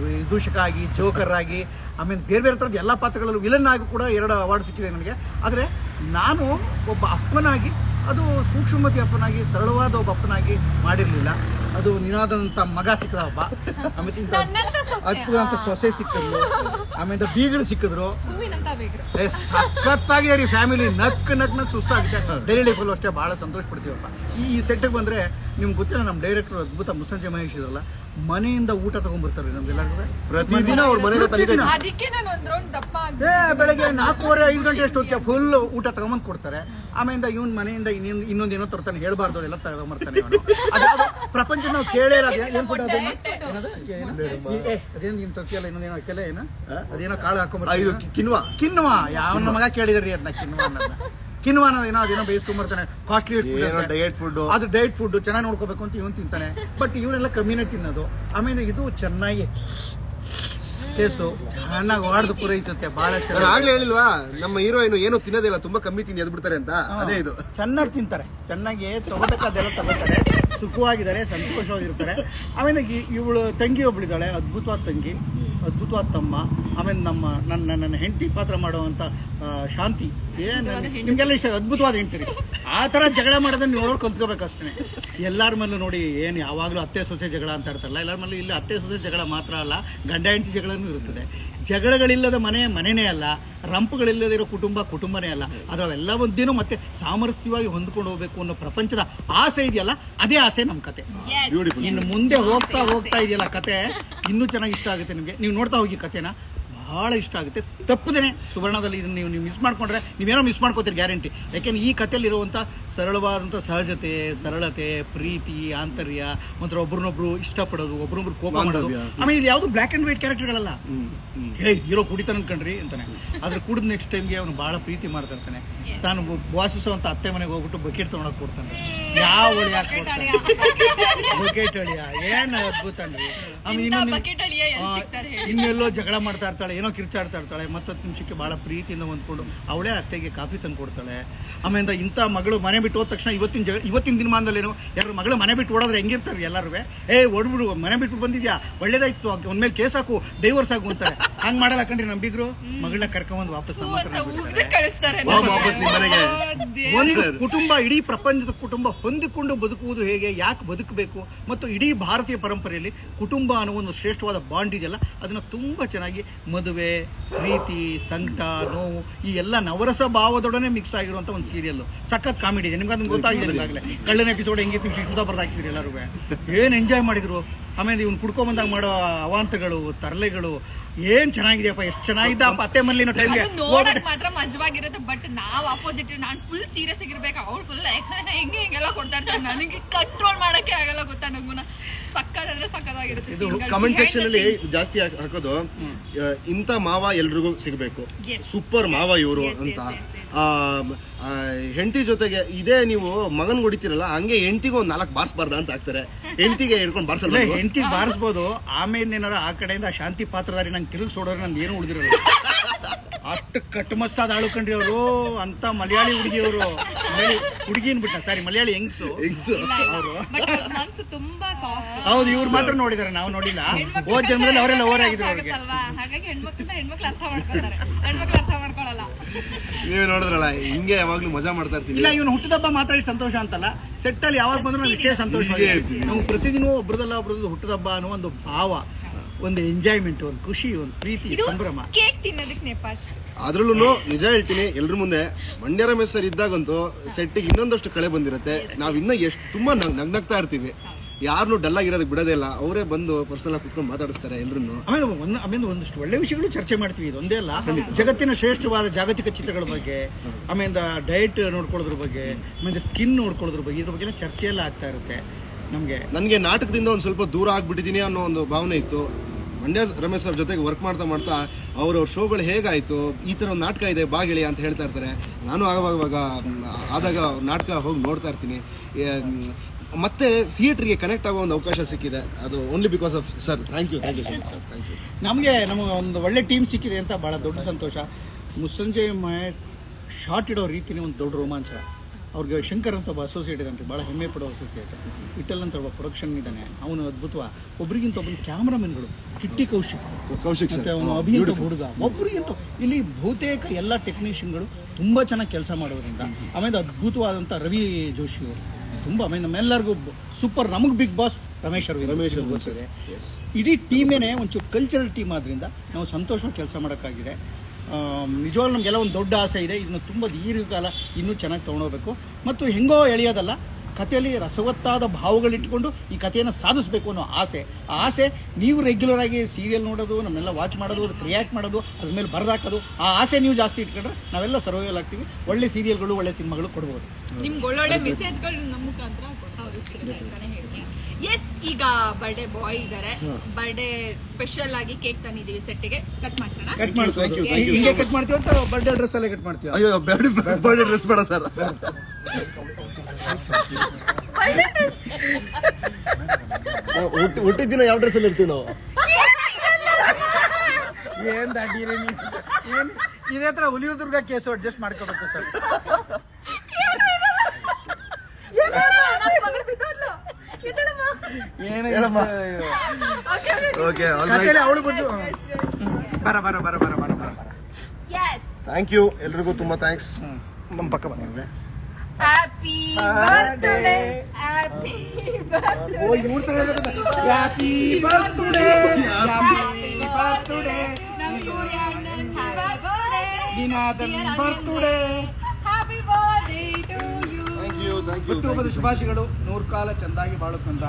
ವಿದೂಷಕ ಆಗಿ, ಜೋಕರ್ ಆಗಿ, ಆಮೇಲೆ ಬೇರೆ ಥರದ್ದು ಎಲ್ಲ ಪಾತ್ರಗಳಲ್ಲೂ ವಿಲನ್ ಆಗಿ ಕೂಡ 2 ಅವಾರ್ಡ್ ಸಿಕ್ಕಿದೆ ನನಗೆ. ಆದರೆ ನಾನು ಒಬ್ಬ ಅಪ್ಪನಾಗಿ, ಅದು ಸೂಕ್ಷ್ಮಮತಿ ಅಪ್ಪನಾಗಿ, ಸರಳವಾದ ಒಬ್ಬ ಅಪ್ಪನಾಗಿ ಮಾಡಿರಲಿಲ್ಲ. ಅದು ನಿನಾದಂಥ ಮಗ ಸಿಕ್ಕದ ಒಬ್ಬ, ಆಮೇಲೆ ಅದ್ಭುತ ಸೊಸೆ ಸಿಕ್ಕಿದ್ರು, ಆಮೇಲೆ ಬೀಗರು ಸಿಕ್ಕಿದ್ರು. ಸಖತ್ತಾಗಿದೆ ರೀ ಫ್ಯಾಮಿಲಿ. ನಕ್ ಸುಸ್ತಾಗಿದೆ. ಡೈಲಿ ಲೈಫಲ್ಲೂ ಅಷ್ಟೇ ಭಾಳ ಸಂತೋಷ ಪಡ್ತೀವಪ್ಪ. ಈ ಸೆಟ್ಗೆ ಬಂದರೆ ನಿಮ್ಗೆ ಗೊತ್ತಿಲ್ಲ, ನಮ್ಮ ಡೈರೆಕ್ಟರ್ ಅದ್ಭುತ ಮುಸ್ಸಂಜೆ ಮಹೇಶ್ ಇದ್ರಲ್ಲ, ಮನೆಯಿಂದ ಊಟ ತಗೊಂಡ್ಬರ್ತಾರೆ ನಮ್ಗೆಲ್ಲರಿಗೂ. ಪ್ರತಿದಿನ ಅವ್ರ ಮನೆಗೆ ತಂದಿದ್ದೀನಿ. ಅದಕ್ಕೆ ನಾನು ಒಂದ್ ರೌಂಡ್ ದಪ್ಪ ಬೆಳಗ್ಗೆ 4:30-5 ಗಂಟೆ ಅಷ್ಟೊತ್ತಿಗೆ ಫುಲ್ ಊಟ ತಗೊಂಬಂದು ಕೊಡ್ತಾರೆ. ಆಮೇಲೆ ಇವನ್ ಮನೆಯಿಂದ ಇನ್ನೊಂದೇನೋ ತರ್ತಾನೆ, ಹೇಳ್ಬಾರ್ದು ಅದೆಲ್ಲ ತಗೊಂಬರ್ತಾನೆ ಅವನು. ಅದು ಪ್ರಪಂಚ ನಾವು ಕೇಳೇ ಇಲ್ಲ. ಏನ್ ಫುಡ್ ಅದೇನು ಅದೇನು ನಿಮ್ ತರ್ತಿಯಲ್ಲ, ಇನ್ನೊಂದೇನೋ ಕೆಲ ಏನು ಅದೇನೋ ಕಾಳು ಹಾಕೊಂಡ್ಬರ್ತಾರೆ. ಕಿನ್ವಾ ಯಾವ ಮಗ ಕೇಳಿದ್ರಿ ಅದನ್ನ ಕಿನ್ವಾ ಅನ್ನೋದೇನೋ ಅದೇನೋ ಬೇಯಿಸ್ಕೊಂಡ್ಬರ್ತಾನೆ. ಕಾಸ್ಟ್ಲಿ ಡಯಟ್ ಫುಡ್, ಅದು ಡಯಟ್ ಫುಡ್ ಚೆನ್ನಾಗಿ ನೋಡ್ಕೋಬೇಕು ಅಂತ ಇವನು ತಿಂತಾನೆ. ಬಟ್ ಇವರೆಲ್ಲ ಕಮ್ಮಿನೇ ತಿನ್ನೋದು. ಆಮೇಲೆ ಇದು ಚೆನ್ನಾಗಿ ಕೇಸು ಚೆನ್ನಾಗಿ ವಾಡ್ದು ಪೂರೈಸುತ್ತೆ. ಬಹಳ ನಾನು ಆಗ್ಲೇ ಹೇಳಿಲ್ವಾ ನಮ್ಮ ಹೀರೋಯಿನ್ ಏನು ತಿನ್ನೋದಿಲ್ಲ, ತುಂಬಾ ಕಮ್ಮಿ ತಿಂದು ಎದ್ ಬಿಡ್ತಾರೆ ಅಂತ. ಅದೇ ಇದು ಚೆನ್ನಾಗಿ ತಿಂತಾರೆ, ಚೆನ್ನಾಗಿ ತಗೋಬೇಕಾದೆಲ್ಲ ತಗೋತಾರೆ, ಸುಖವಾಗಿದ್ದಾರೆ, ಸಂತೋಷವಾಗಿರ್ತಾರೆ. ಆಮೇಲೆ ಇವಳು ತಂಗಿ ಒಬ್ಳಿದ್ದಾಳೆ, ಅದ್ಭುತವಾದ ತಂಗಿ, ಅದ್ಭುತವಾದ ತಮ್ಮ. ಆಮೇಲೆ ನನ್ನ ಹೆಂಡತಿ ಪಾತ್ರ ಮಾಡುವಂತ ಶಾಂತಿ, ನಿಮ್ಗೆಲ್ಲ ಇಷ್ಟ, ಅದ್ಭುತವಾದ ಹೆಂಡತಿ. ಆ ತರ ಜಗಳ ಮಾಡೋದನ್ನ ನೀವು ನೋಡೋರು ಕಲ್ತ್ಕೋಬೇಕಷ್ಟೇ. ಎಲ್ಲಾರ ಮೇಲೂ ನೋಡಿ ಏನು ಯಾವಾಗಲೂ ಅತ್ತೆ ಸೊಸೆ ಜಗಳ ಅಂತ ಇರ್ತಾರಲ್ಲ, ಎಲ್ಲರ ಮೇಲೂ ಇಲ್ಲಿ ಅತ್ತೆ ಸೊಸೆ ಜಗಳ ಮಾತ್ರ ಅಲ್ಲ, ಗಂಡ ಹೆಂಡತಿ ಜಗಳನೂ ಇರುತ್ತದೆ. ಜಗಳಗಳಿಲ್ಲದ ಮನೆನೇ ಅಲ್ಲ, ರಂಪುಗಳಿಲ್ಲದಿರೋ ಕುಟುಂಬನೇ ಅಲ್ಲ. ಅದ್ರವೆಲ್ಲ ಒಂದೇನೋ ಮತ್ತೆ ಸಾಮರಸ್ಯವಾಗಿ ಹೊಂದ್ಕೊಂಡು ಹೋಗ್ಬೇಕು ಅನ್ನೋ ಪ್ರಪಂಚದ ಆಸೆ ಇದೆಯಲ್ಲ, ಅದೇ ಆಸೆ ನಮ್ಮ ಕತೆ. ಇನ್ನು ಮುಂದೆ ಹೋಗ್ತಾ ಇದೆಯಲ್ಲ ಕತೆ, ಇನ್ನೂ ಚೆನ್ನಾಗಿ ಇಷ್ಟ ಆಗುತ್ತೆ ನಿಮ್ಗೆ. ನೀವು ನೋಡ್ತಾ ಹೋಗಿ ಕತೆನ, ಬಹಳ ಇಷ್ಟ ಆಗುತ್ತೆ. ತಪ್ಪದೇನೆ ಸುವರ್ಣದಲ್ಲಿ ಇದನ್ನ ನೀವು ಮಿಸ್ ಮಾಡ್ಕೊಂಡ್ರೆ ನೀವೇನೋ ಮಿಸ್ ಮಾಡ್ಕೋತೀರಿ ಗ್ಯಾರಂಟಿ. ಯಾಕೆಂದ್ರೆ ಈ ಕಥೆಯಲ್ಲಿರುವಂಥ ಸರಳವಾದಂಥ ಸಹಜತೆ, ಸರಳತೆ, ಪ್ರೀತಿ, ಆಂತರ್ಯ, ಒಂಥರ ಒಬ್ರನ್ನೊಬ್ರು ಇಷ್ಟಪಡೋದು, ಒಬ್ರನ್ನೊಬ್ರು ಕೋಪ ಮಾಡೋದು. ಆಮೇಲೆ ಇಲ್ಲಿ ಯಾವುದು ಬ್ಲ್ಯಾಕ್ ಅಂಡ್ ವೈಟ್ ಕ್ಯಾರೆಕ್ಟರ್ಗಳಲ್ಲ. ಹೀರೋ ಕುಡಿತಾನೆ ಅನ್ಕೊಂಡ್ರಿ ಅಂತಾನೆ, ಆದ್ರೆ ಕುಡಿದ ನೆಕ್ಸ್ಟ್ ಟೈಮ್ಗೆ ಅವನು ಬಹಳ ಪ್ರೀತಿ ಮಾಡ್ತಾ ಇರ್ತಾನೆ. ತಾನು ವಾಸಿಸುವಂತ ಅತ್ತೆ ಮನೆಗೆ ಹೋಗ್ಬಿಟ್ಟು ಬಕೆಟ್ ತಗೊಳಕ್ ಕೊಡ್ತಾನೆ. ಯಾವ ಒಳಿ ಯಾಕೆ ಬಕೆಟ್ ಅಳಿಯ, ಏನ್ ಅದ್ಭುತ ಅನ್ರಿ. ಆಮೇಲೆ ಇನ್ನೆಲ್ಲೋ ಜಗಳ ಮಾಡ್ತಾ ಇರ್ತಾಳೆ, ಏನೋ ಕಿರ್ಚಾಡ್ತಾ ಇರ್ತಾಳೆ. 10 ನಿಮಿಷಕ್ಕೆ ಬಹಳ ಪ್ರೀತಿಯಿಂದ ಹೊಂದ್ಕೊಂಡು ಅವಳೇ ಅತ್ತೆಗೆ ಕಾಫಿ ತಂದು ಕೊಡ್ತಾಳೆ. ಆಮೇಲೆ ಇಂಥ ಮಗಳು ಮನೆ ಬಿಟ್ಟು ಹೋದ ತಕ್ಷಣ ಇವತ್ತಿನ ದಿನಮಾನದಲ್ಲಿ ಏನೋ ಯಾರು ಮಗಳು ಮನೆ ಬಿಟ್ಟು ಓಡೋದ್ರೆ ಹೆಂಗಿರ್ತಾರೆ ಎಲ್ಲರೂ, ಓಡ್ಬಿಡು, ಮನೆ ಬಿಟ್ಟು ಬಂದಿದ್ಯಾ, ಒಳ್ಳೇದಾಯ್ತು, ಒಂದ್ಮೇಲೆ ಕೇಸ್ ಹಾಕು, ಡೈವರ್ಸ್ ಆಗು ಅಂತಾರೆ. ಹಂಗ್ ಮಾಡಲ್ಲ ಕಣ್ರಿ ನಮ್ ಬಿಗ್ರು. ಮಗಳನ್ನ ಕರ್ಕೊಂಡ್ಬಂದು ವಾಪಸ್ ನಮ್ಮ ಒಂದು ಕುಟುಂಬ, ಇಡೀ ಪ್ರಪಂಚದ ಕುಟುಂಬ ಹೊಂದಿಕೊಂಡು ಬದುಕುವುದು ಹೇಗೆ, ಯಾಕೆ ಬದುಕಬೇಕು, ಮತ್ತು ಇಡೀ ಭಾರತೀಯ ಪರಂಪರೆಯಲ್ಲಿ ಕುಟುಂಬ ಅನ್ನೋ ಒಂದು ಶ್ರೇಷ್ಠವಾದ ಬಾಂಡ್ ಇದೆಯಲ್ಲ, ಅದನ್ನ ತುಂಬಾ ಚೆನ್ನಾಗಿ ಮದುವೆ, ಪ್ರೀತಿ, ಸಂಕಟ, ನೋವು, ಈ ಎಲ್ಲ ನವರಸ ಭಾವದೊಡನೆ ಮಿಕ್ಸ್ ಆಗಿರುವಂತ ಒಂದು ಸೀರಿಯಲ್. ಸಖತ್ ಕಾಮಿಡಿ ಇದೆ. ನಿಮ್ಗೆ ಅದನ್ನ ಗೊತ್ತಾಗಿದೆ ಈಗಾಗಲೇ. ಕಳ್ಳನ ಎಪಿಸೋಡ್ ಹೆಂಗಿತ್ತು, ಸುಧಾ ಬರ್ದಾಕಿದ್ರಿ ಎಲ್ಲರೂ, ಏನ್ ಎಂಜಾಯ್ ಮಾಡಿದ್ರು. ಆಮೇಲೆ ಇವ್ನು ಕುಡ್ಕೊಂಬಂದಾಗ ಮಾಡೋ ಅವಾಂತಗಳು, ತರಲೆಗಳು ಏನ್ ಚೆನ್ನಾಗಿದೆಯಪ್ಪ, ಎಷ್ಟು ಚೆನ್ನಾಗಿದ್ದಪ್ಪ. ಅತ್ತೆ ಮಲ್ಲಿನ ಟೈಮ್ಗೆ ನೋಡಕ್ ಮಾತ್ರ ಮಜವಾಗಿರುತ್ತೆ. ಬಟ್ ನಾವ್ ಅಪೋಸಿಟ್, ನಾನ್ ಫುಲ್ ಸೀರಿಯಸ್ ಆಗಿರ್ಬೇಕು, ಅವ್ಳು ಫುಲ್ ಹೆಂಗೆಲ್ಲ ಕೊಡ್ತಾ ಇರ್ತಾರೆ, ನನಗೆ ಕಂಟ್ರೋಲ್ ಮಾಡಕ್ಕೆ ಆಗಲ್ಲ. ಗೊತ್ತಾ ನಮ್ಮನ್ನ ಸಕ್ಕದಾದ್ರೆ ಸಕ್ಕದಾಗಿರುತ್ತೆ. ಇದು ಕಮೆಂಟ್ ಸೆಕ್ಷನ್ ಅಲ್ಲಿ ಜಾಸ್ತಿ ಹಾಕೋದು, ಇಂಥ ಮಾವ ಎಲ್ರಿಗೂ ಸಿಗ್ಬೇಕು, ಸೂಪರ್ ಮಾವ ಇವರು ಅಂತ. ಹೆಂಡತಿ ಜೊತೆಗೆ ಇದೇ ನೀವು ಮಗನ್ ಹೊಡಿತೀರಲ್ಲ, ಹಂಗೆ ಹೆಂಡತಿಗೂ ಒಂದ್ 4 ಬಾರಿಸಬಾರ್ದ ಅಂತ ಹಾಕ್ತಾರೆ. ಹೆಂಡತಿಗೆ ಹಿಡ್ಕೊಂಡು ಬಾರಿಸಲ್ಲ, ಹೆಂಡತಿಗೆ ಬಾರಿಸ್ಬೋದು. ಆಮೇಲೆ ಏನಾರ ಆ ಕಡೆಯಿಂದ ಶಾಂತಿ ಪಾತ್ರಧಾರಿ ನಂಗೆ ತಿರುಗಿಸೋಡ್ರೆ ನಂದು ಏನು ಉಳಿದಿರಲ್ಲ. ಅಷ್ಟು ಕಟ್ಟಮಸ್ತಾದ ಆಳು ಕಂಡ್ರಿ ಅವರು. ಅಂತ ಮಲಯಾಳಿ ಹುಡುಗಿಯವರು, ಹುಡುಗಿನ್ ಬಿಟ್ಟ, ಸಾರಿ ಮಲಯಾಳಿ ಹೆಂಗ್ಸು ಅವರು. ಹೌದು, ಇವ್ರು ಮಾತ್ರ ನೋಡಿದಾರೆ, ನಾವು ನೋಡಿಲ್ಲ. ಹೋದ ಜನ್ಮದಲ್ಲಿ ಅವರೆಲ್ಲ ಓವರ್ ಆಗಿದ್ರು ಅವ್ರಿಗೆ. ಹಾಗಾಗಿ ಹೆಣ್ಮಕ್ಳು ಅರ್ಥ ಮಾಡ್ಕೊಳ್ತಾರೆ, ಗಂಡ್ಮಕ್ಳು ಅರ್ಥ ಮಾಡ್ಕೊಳಲ್ಲ. ನೀವೇ ನೋಡಿದ್ರಲ್ಲ, ಹಿಂಗೆ ಯಾವಾಗ್ಲೂ ಮಜಾ ಮಾಡ್ತಾ ಇರ್ತೀವಿ. ಇಲ್ಲ, ಇವನು ಹುಟ್ಟದಬ್ಬ ಮಾತ್ರ ಇಷ್ಟು ಸಂತೋಷ ಅಂತಲ್ಲ, ಸೆಟ್ ಅಲ್ಲಿ ಯಾವಾಗ ಬಂದ್ರು ನಾವು ಇಷ್ಟೇ ಸಂತೋಷ. ನಾವು ಪ್ರತಿದಿನ ಒಬ್ರದಲ್ಲ ಒಬ್ರದ್ದು ಹುಟ್ಟದಬ್ಬ ಅನ್ನೋ ಒಂದು ಭಾವ, ಒಂದು ಎಂಜಾಯ್ಮೆಂಟ್, ಒಂದು ಖುಷಿ, ಒಂದು ಪ್ರೀತಿ, ಸಂಭ್ರಮ. ಕೇಕ್ ತಿನ್ನೋದಕ್ಕೆ ನೆಪಾಸ್. ಅದ್ರಲ್ಲೂ ನಿಜ ಹೇಳ್ತೀನಿ, ಎಲ್ರ ಮುಂದೆ ಮಂಡ್ಯ ರಮೇಶ್ ಸರ್ ಇದ್ದಾಗಂತೂ ಸೆಟ್ಟಿಗೆ ಇನ್ನೊಂದಷ್ಟು ಕಳೆ ಬಂದಿರುತ್ತೆ. ನಾವ್ ಇನ್ನ ಎಷ್ಟು ತುಂಬಾ ನಗ್ನಗ್ತಾ ಇರ್ತೀವಿ, ಯಾರನ್ನು ಡಲ್ ಆಗಿರೋದಕ್ಕೆ ಬಿಡೋದೇ ಇಲ್ಲ. ಅವರೇ ಬಂದು ಪರ್ಸನಲ್ ಆಗಿ ಕುತ್ಕೊಂಡು ಮಾತಾಡಿಸ್ತಾರೆ ಎಲ್ರನ್ನು. ಆಮೇಲೆ ಒಂದಷ್ಟು ಒಳ್ಳೆ ವಿಷಯಗಳು ಚರ್ಚೆ ಮಾಡ್ತೀವಿ. ಇದೊಂದೇ ಅಲ್ಲ, ಜಗತ್ತಿನ ಶ್ರೇಷ್ಠವಾದ ಜಾಗತಿಕ ಚಿತ್ರಗಳ ಬಗ್ಗೆ, ಆಮೇಲೆ ಡಯಟ್ ನೋಡ್ಕೊಳ್ಳೋದ್ರ ಬಗ್ಗೆ, ಆಮೇಲೆ ಸ್ಕಿನ್ ನೋಡ್ಕೊಳ್ಳೋದ್ರ ಬಗ್ಗೆ, ಇದ್ರ ಬಗ್ಗೆ ಚರ್ಚೆ ಎಲ್ಲ ಆಗ್ತಾ ಇರುತ್ತೆ. ನನಗೆ ನಾಟಕದಿಂದ ಒಂದು ಸ್ವಲ್ಪ ದೂರ ಆಗ್ಬಿಟ್ಟಿದ್ದೀನಿ ಅನ್ನೋ ಒಂದು ಭಾವನೆ ಇತ್ತು. ಮಂಡ್ಯ ರಮೇಶ್ ಅವ್ರ ಜೊತೆಗೆ ವರ್ಕ್ ಮಾಡ್ತಾ ಅವ್ರ ಶೋಗಳು ಹೇಗಾಯ್ತು, ಈ ತರ ಒಂದು ನಾಟಕ ಇದೆ ಬಾಗಿಳಿ ಅಂತ ಹೇಳ್ತಾ ಇರ್ತಾರೆ. ನಾನು ಆವಾಗ ಆದಾಗ ನಾಟಕ ಹೋಗಿ ನೋಡ್ತಾ ಇರ್ತೀನಿ. ಮತ್ತೆ ಥಿಯೇಟರ್ಗೆ ಕನೆಕ್ಟ್ ಆಗೋ ಒಂದು ಅವಕಾಶ ಸಿಕ್ಕಿದೆ, ಅದು only because of sir. Thank you so much sir, thank you. ನಮಗೆ ಒಂದು ಒಳ್ಳೆ ಟೀಮ್ ಸಿಕ್ಕಿದೆ ಅಂತ ಬಹಳ ದೊಡ್ಡ ಸಂತೋಷ. ಮುಸ್ಸಂಜೆ ಶಾರ್ಟ್ ಇಡೋ ರೀತಿನೇ ಒಂದು ದೊಡ್ಡ ರೋಮಾಂಚನ. ಅವ್ರಿಗೆ ಶಂಕರ್ ಅಂತ ಒಬ್ಬ ಅಸೋಸಿಯೇಟ್ ಇದ್ದಾನೆ, ಭಾಳ ಹೆಮ್ಮೆ ಪಡೋ ಅಸೋಸಿಯೇಟ್. ವಿಠಲ್ ಅಂತ ಒಬ್ಬ ಪ್ರೊಡಕ್ಷನ್ ಇದ್ದಾನೆ, ಅವನು ಅದ್ಭುತವ. ಒಬ್ರಿಗಿಂತ ಒಬ್ಬರು ಕ್ಯಾಮ್ರಾಮನ್ಗಳು, ಕಿಟ್ಟಿ ಕೌಶಿಕ್ ಮತ್ತೆ ಅವನು ಅಭಿಯಂತ ಹುಡುಗ, ಒಬ್ರಿಗಿಂತ ಇಲ್ಲಿ ಬಹುತೇಕ ಎಲ್ಲ ಟೆಕ್ನಿಷಿಯನ್ಗಳು ತುಂಬ ಚೆನ್ನಾಗಿ ಕೆಲಸ ಮಾಡೋದ್ರಿಂದ. ಆಮೇಲೆ ಅದ್ಭುತವಾದಂಥ ರವಿ ಜೋಶಿ ಅವರು ತುಂಬ, ಆಮೇಲೆ ನಮ್ಮೆಲ್ಲರಿಗೂ ಸೂಪರ್. ನಮಗೆ ಬಿಗ್ ಬಾಸ್ ರಮೇಶ್ ಗೊತ್ತಿದೆ. ಇಡೀ ಟೀಮೇನೆ ಒಂಚೂರು ಕಲ್ಚರಲ್ ಟೀಮ್ ಆದ್ರಿಂದ ನಾವು ಸಂತೋಷವಾಗಿ ಕೆಲಸ ಮಾಡೋಕ್ಕಾಗಿದೆ. ನಿಜವಾಗ್ಲೂ ನಮಗೆಲ್ಲ ಒಂದು ದೊಡ್ಡ ಆಸೆ ಇದೆ, ಇದನ್ನು ತುಂಬ ದೀರ್ಘಕಾಲ ಇನ್ನೂ ಚೆನ್ನಾಗಿ ತೊಗೊಂಡೋಗ್ಬೇಕು. ಮತ್ತು ಹೆಂಗೋ ಎಳೆಯೋದಲ್ಲ, ಕಥೆಯಲ್ಲಿ ರಸವತ್ತಾದ ಭಾವಗಳಿಟ್ಕೊಂಡು ಈ ಕಥೆಯನ್ನು ಸಾಧಿಸಬೇಕು ಅನ್ನೋ ಆಸೆ. ಆ ಆಸೆ ನೀವು ರೆಗ್ಯುಲರ್ ಆಗಿ ಸೀರಿಯಲ್ ನೋಡೋದು, ನಮ್ಮೆಲ್ಲ ವಾಚ್ ಮಾಡೋದು, ಅದಕ್ಕೆ ರಿಯಾಕ್ಟ್ ಮಾಡೋದು, ಅದ್ರ ಮೇಲೆ ಬರೆದಾಕೋದು, ಆ ಆಸೆ ನೀವು ಜಾಸ್ತಿ ಇಟ್ಕೊಂಡ್ರೆ ನಾವೆಲ್ಲ ಸರ್ವೈವಲ್ ಆಗ್ತೀವಿ. ಒಳ್ಳೆ ಸೀರಿಯಲ್ಗಳು, ಒಳ್ಳೆ ಸಿನಿಮಾಗಳು ಕೊಡ್ಬೋದು. ನಿಮ್ಗೆ ಒಳ್ಳೊಳ್ಳೆ ಮೆಸೇಜ್ಗಳು ನಮ್ಮ ಮುಖಾಂತರ ಅಂತಾನೆ ಹೇಳ್ತೀನಿ. ಎಸ್, ಈಗ ಬರ್ಡೇ ಬಾಯ್ ಇದಾರೆ. ಬರ್ಡೇ ಸ್ಪೆಷಲ್ ಆಗಿ ಕೇಕ್ ತಂದಿದೀವಿ ಸೆಟ್ಟಿಗೆ. ಕಟ್ ಮಾಡ್ಸೋಣ. ಕಟ್ ಮಾಡ್ತೀವಿ, ಹಿಂಗೆ ಕಟ್ ಮಾಡ್ತೀವಿ ಅಂತ ಬರ್ಡೇ ಡ್ರೆಸ್ ಅಲ್ಲೇ ಕಟ್ ಮಾಡ್ತೀವಿ. ಅಯ್ಯೋ ಬರ್ಡೇ ಡ್ರೆಸ್ ಬೇಡ ಸರ್. ಹುಟ್ಟಿದ ದಿನ ಯಾವ ಡ್ರೆಸ್ ಅಲ್ಲಿ ಇರ್ತೀವಿ ನಾವು? ಏನ್ ದಾಟಿರಿ ನೀವು? ಏನ್ ಇದೇ ಹತ್ರ ಹುಲಿದುರ್ಗ ಕೇಸು ಅಡ್ಜಸ್ಟ್ ಮಾಡ್ಕೋಬೇಕು ಸರ್. ಅವಳು ಬಂದು ಬರ ಬರ ಬರ ಬರ ಬರ ಬರ. ಥ್ಯಾಂಕ್ ಯು ಎಲ್ರಿಗೂ, ತುಂಬಾ ಥ್ಯಾಂಕ್ಸ್. ನಮ್ಮ ಪಕ್ಕ ಬಂದಿದ್ದೆ. Happy birthday, happy happy birthday, happy birthday, ದಿನಾದನ್ birthday. Happy birthday to you. Thank you, thank you. ಹುಟ್ಟುಹಬ್ಬದ ಶುಭಾಶಯಗಳು. 100 ಕಾಲ ಚಂದಾಗಿ ಬಾಳುತ್ತಂತ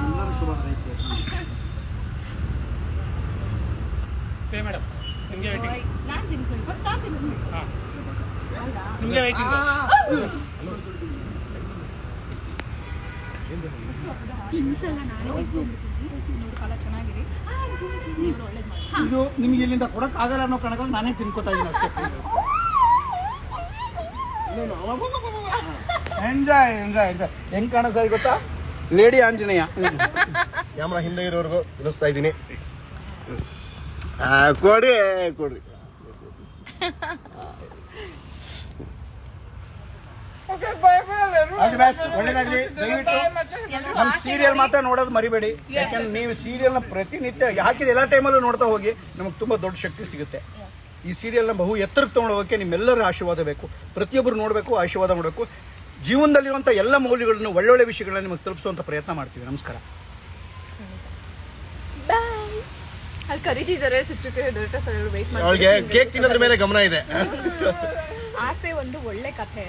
ಎಲ್ಲರೂ ಶುಭ ಹಾರೈಕೆ. ಮೇಡಮ್ ನಿಮಗೆ ವೇಟಿಂಗ್. ನಾನು ತಿನ್ನಿಸ್ಬೇಕು, ಫಸ್ಟ್ ನಾನು ತಿನ್ನಿಸ್ಬೇಕು. ಹಾಂ ಹೌದಾ? ನಿಮಗೆ ವೇಟಿಂಗ್. ತಿನ್ಸಲ್ಲ, ನಾನೇ ತಿನ್ಕೊಂಡ್ಬಿಡ್ತೀನಿ. 100 ಕಾಲ ಚೆನ್ನಾಗಿರಿ. ನೀವು ಒಳ್ಳೇದು ಮಾಡಿ. ಇದು ನಿಮ್ಗೆ ಇಲ್ಲಿಂದ ಕೊಡಕ್ ಆಗಲ್ಲ ಅನ್ನೋ ಕಾರಣಕ್ಕಾಗಿ ನಾನೇ ತಿನ್ಕೋತಾ ಇದ್ದೀನಿ ಅಷ್ಟೇ. Enjoy enjoy enjoy. ಹೆಂಗ್ ಕಾಣಿಸ್ತಾ ಇದೆ ಗೊತ್ತಾ? ಲೇಡಿ ಆಂಜನೇಯ. ಕ್ಯಾಮ್ರಾ ಹಿಂದೆ ಇರೋರ್ಗು ತಿಳಿಸ್ತಾ ಇದ್ದೀನಿ. ಕೊಡಿ ಕೊಡ್ರಿ. ಆಲ್ ದಿ ಬೆಸ್ಟ್, ಒಳ್ಳೇದಾಗ್ಲಿ. ದಯವಿಟ್ಟು ನಮ್ಮ ಸೀರಿಯಲ್ ಮಾತ್ರ ನೋಡೋದು ಮರಿಬೇಡಿ. ಯಾಕಂದ್ರೆ ನೀವು ಸೀರಿಯಲ್ನ ಪ್ರತಿನಿತ್ಯ ಹಾಕಿದ ಎಲ್ಲ ಟೈಮಲ್ಲೂ ನೋಡ್ತಾ ಹೋಗಿ ನಮಗೆ ತುಂಬಾ ದೊಡ್ಡ ಶಕ್ತಿ ಸಿಗುತ್ತೆ. ಈ ಸೀರಿಯಲ್ನ ಬಹು ಎತ್ತರಕ್ಕೆ ತಗೊಂಡೋಗಕ್ಕೆ ನಿಮ್ಮೆಲ್ಲರ ಆಶೀರ್ವಾದ ಬೇಕು. ಪ್ರತಿಯೊಬ್ಬರು ನೋಡಬೇಕು, ಆಶೀರ್ವಾದ ಮಾಡಬೇಕು. ಜೀವನದಲ್ಲಿರುವಂಥ ಎಲ್ಲ ಮೌಲ್ಯಗಳನ್ನು, ಒಳ್ಳೊಳ್ಳೆ ವಿಷಯಗಳನ್ನ ನಿಮಗೆ ತಲುಪಿಸುವಂಥ ಪ್ರಯತ್ನ ಮಾಡ್ತೀವಿ. ನಮಸ್ಕಾರ. ಬಾಯ್. ಅಲ್ಲಿ ಕರೀತಿದ್ದಾರೆ ಸಿಕ್ಕಿಗೆ ವೇಟ್ ಅವಳಿಗೆ ಕೇಕ್ ತಿನ್ನೋದ್ರ ಮೇಲೆ ಗಮನ ಇದೆ. ಆಸೆ ಒಂದು ಒಳ್ಳೆ ಕಥೆ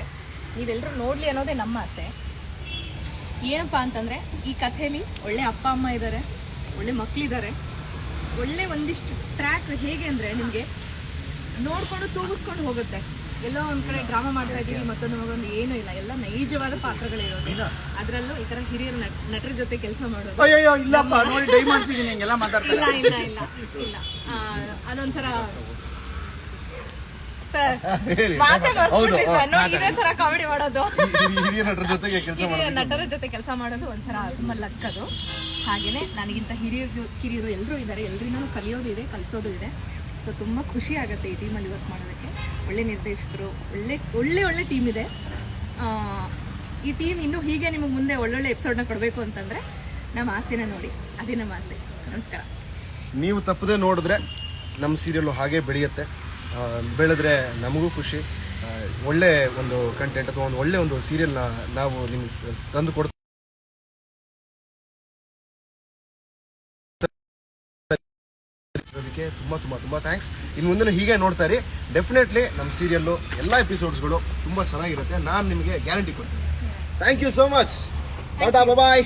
ನೀವೆಲ್ಲರೂ ನೋಡ್ಲಿ ಅನ್ನೋದೇ ನಮ್ಮ ಆಸೆ. ಏನಪ್ಪಾ ಅಂತಂದ್ರೆ ಈ ಕಥೆಯಲ್ಲಿ ಒಳ್ಳೆ ಅಪ್ಪ ಅಮ್ಮ ಇದ್ದಾರೆ, ಒಳ್ಳೆ ಮಕ್ಳಿದ್ದಾರೆ, ಒಳ್ಳೆ ಒಂದಿಷ್ಟು ಟ್ರ್ಯಾಕ್ ಹೇಗೆ ಅಂದ್ರೆ ನಿಮ್ಗೆ ನೋಡ್ಕೊಂಡು ತೂಗಿಸ್ಕೊಂಡು ಹೋಗುತ್ತೆ. ಎಲ್ಲೋ ಒಂದ್ ಕಡೆ ಡ್ರಾಮಾ ಮಾಡ್ತಾ ಇದೀವಿ, ಮತ್ತೊಂದು ಮಗೊಂದು ಏನೂ ಇಲ್ಲ, ಎಲ್ಲ ನೈಜವಾದ ಪಾತ್ರಗಳಿರೋದು. ಅದ್ರಲ್ಲೂ ಈ ತರ ಹಿರಿಯರ ನಟರ ಜೊತೆ ಕೆಲಸ ಮಾಡೋದು. ಅಯ್ಯೋ ಇಲ್ಲಪ್ಪ, ನೋಡಿ ಡೈ ಮಾಡ್ತಿದ್ದೀನಿ, ಹಿಂಗೆಲ್ಲ ಮಾತಾಡ್ತಾ ಇಲ್ಲ ಇಲ್ಲ ಇಲ್ಲ ಇಲ್ಲ ಅದೊಂಥರ ಸರ್ ಮಾತೇ ಬರ್ಸ್ಬಿಟ್ರಿ ಸರ್. ನೋಡಿ ಇದೇ ತರ ಕಾಮಿಡಿ ಮಾಡೋದು, ಹಿರಿಯ ನಟರ ಜೊತೆಗೆ ಹಿರಿಯ ನಟರ ಜೊತೆ ಕೆಲಸ ಮಾಡೋದು ಒಂಥರ ತುಂಬಾ ಲಕ್ಕದು. ಹಾಗೇನೆ ನನಗಿಂತ ಕಿರಿಯರು ಎಲ್ಲರೂ ಇದ್ದಾರೆ, ಎಲ್ರಿನೂ ಕಲಿಯೋದು ಇದೆ, ಕಲಿಸೋದು ಇದೆ. ಸೊ ತುಂಬ ಖುಷಿ ಆಗುತ್ತೆ ಈ ಟೀಮಲ್ಲಿ ವರ್ಕ್ ಮಾಡೋದಕ್ಕೆ. ಒಳ್ಳೆ ನಿರ್ದೇಶಕರು, ಒಳ್ಳೆ ಟೀಮ್ ಇದೆ. ಈ ಟೀಮ್ ಇನ್ನೂ ಹೀಗೆ ನಿಮಗೆ ಮುಂದೆ ಒಳ್ಳೊಳ್ಳೆ ಎಪಿಸೋಡ್ನ ಕೊಡಬೇಕು ಅಂತಂದರೆ ನಮ್ಮ ಆಸೆನ ನೋಡಿ, ಅದೇ ನಮ್ಮ ಆಸೆ. ನಮಸ್ಕಾರ. ನೀವು ತಪ್ಪದೆ ನೋಡಿದ್ರೆ ನಮ್ಮ ಸೀರಿಯಲ್ಲು ಹಾಗೆ ಬೆಳೆಯುತ್ತೆ. ಬೆಳೆದ್ರೆ ನಮಗೂ ಖುಷಿ. ಒಳ್ಳೆ ಒಂದು ಕಂಟೆಂಟ್ ಅಥವಾ ಒಂದು ಒಳ್ಳೆ ಒಂದು ಸೀರಿಯಲ್ನ ನಾವು ನಿಮ್ಗೆ ತಂದು ಕೊಡ್ತೀವಿ. ಅದಕ್ಕೆ ತುಂಬ ಥ್ಯಾಂಕ್ಸ್. ಇನ್ನು ಮುಂದೆ ಹೀಗೆ ನೋಡ್ತಾ ಇರಿ. ಡೆಫಿನೆಟ್ಲಿ ನಮ್ಮ ಸೀರಿಯಲ್ಲು ಎಲ್ಲ ಎಪಿಸೋಡ್ಸ್ಗಳು ತುಂಬ ಚೆನ್ನಾಗಿರುತ್ತೆ, ನಾನು ನಿಮಗೆ ಗ್ಯಾರಂಟಿ ಕೊಡ್ತೀನಿ. Thank you so much. Tata, bye.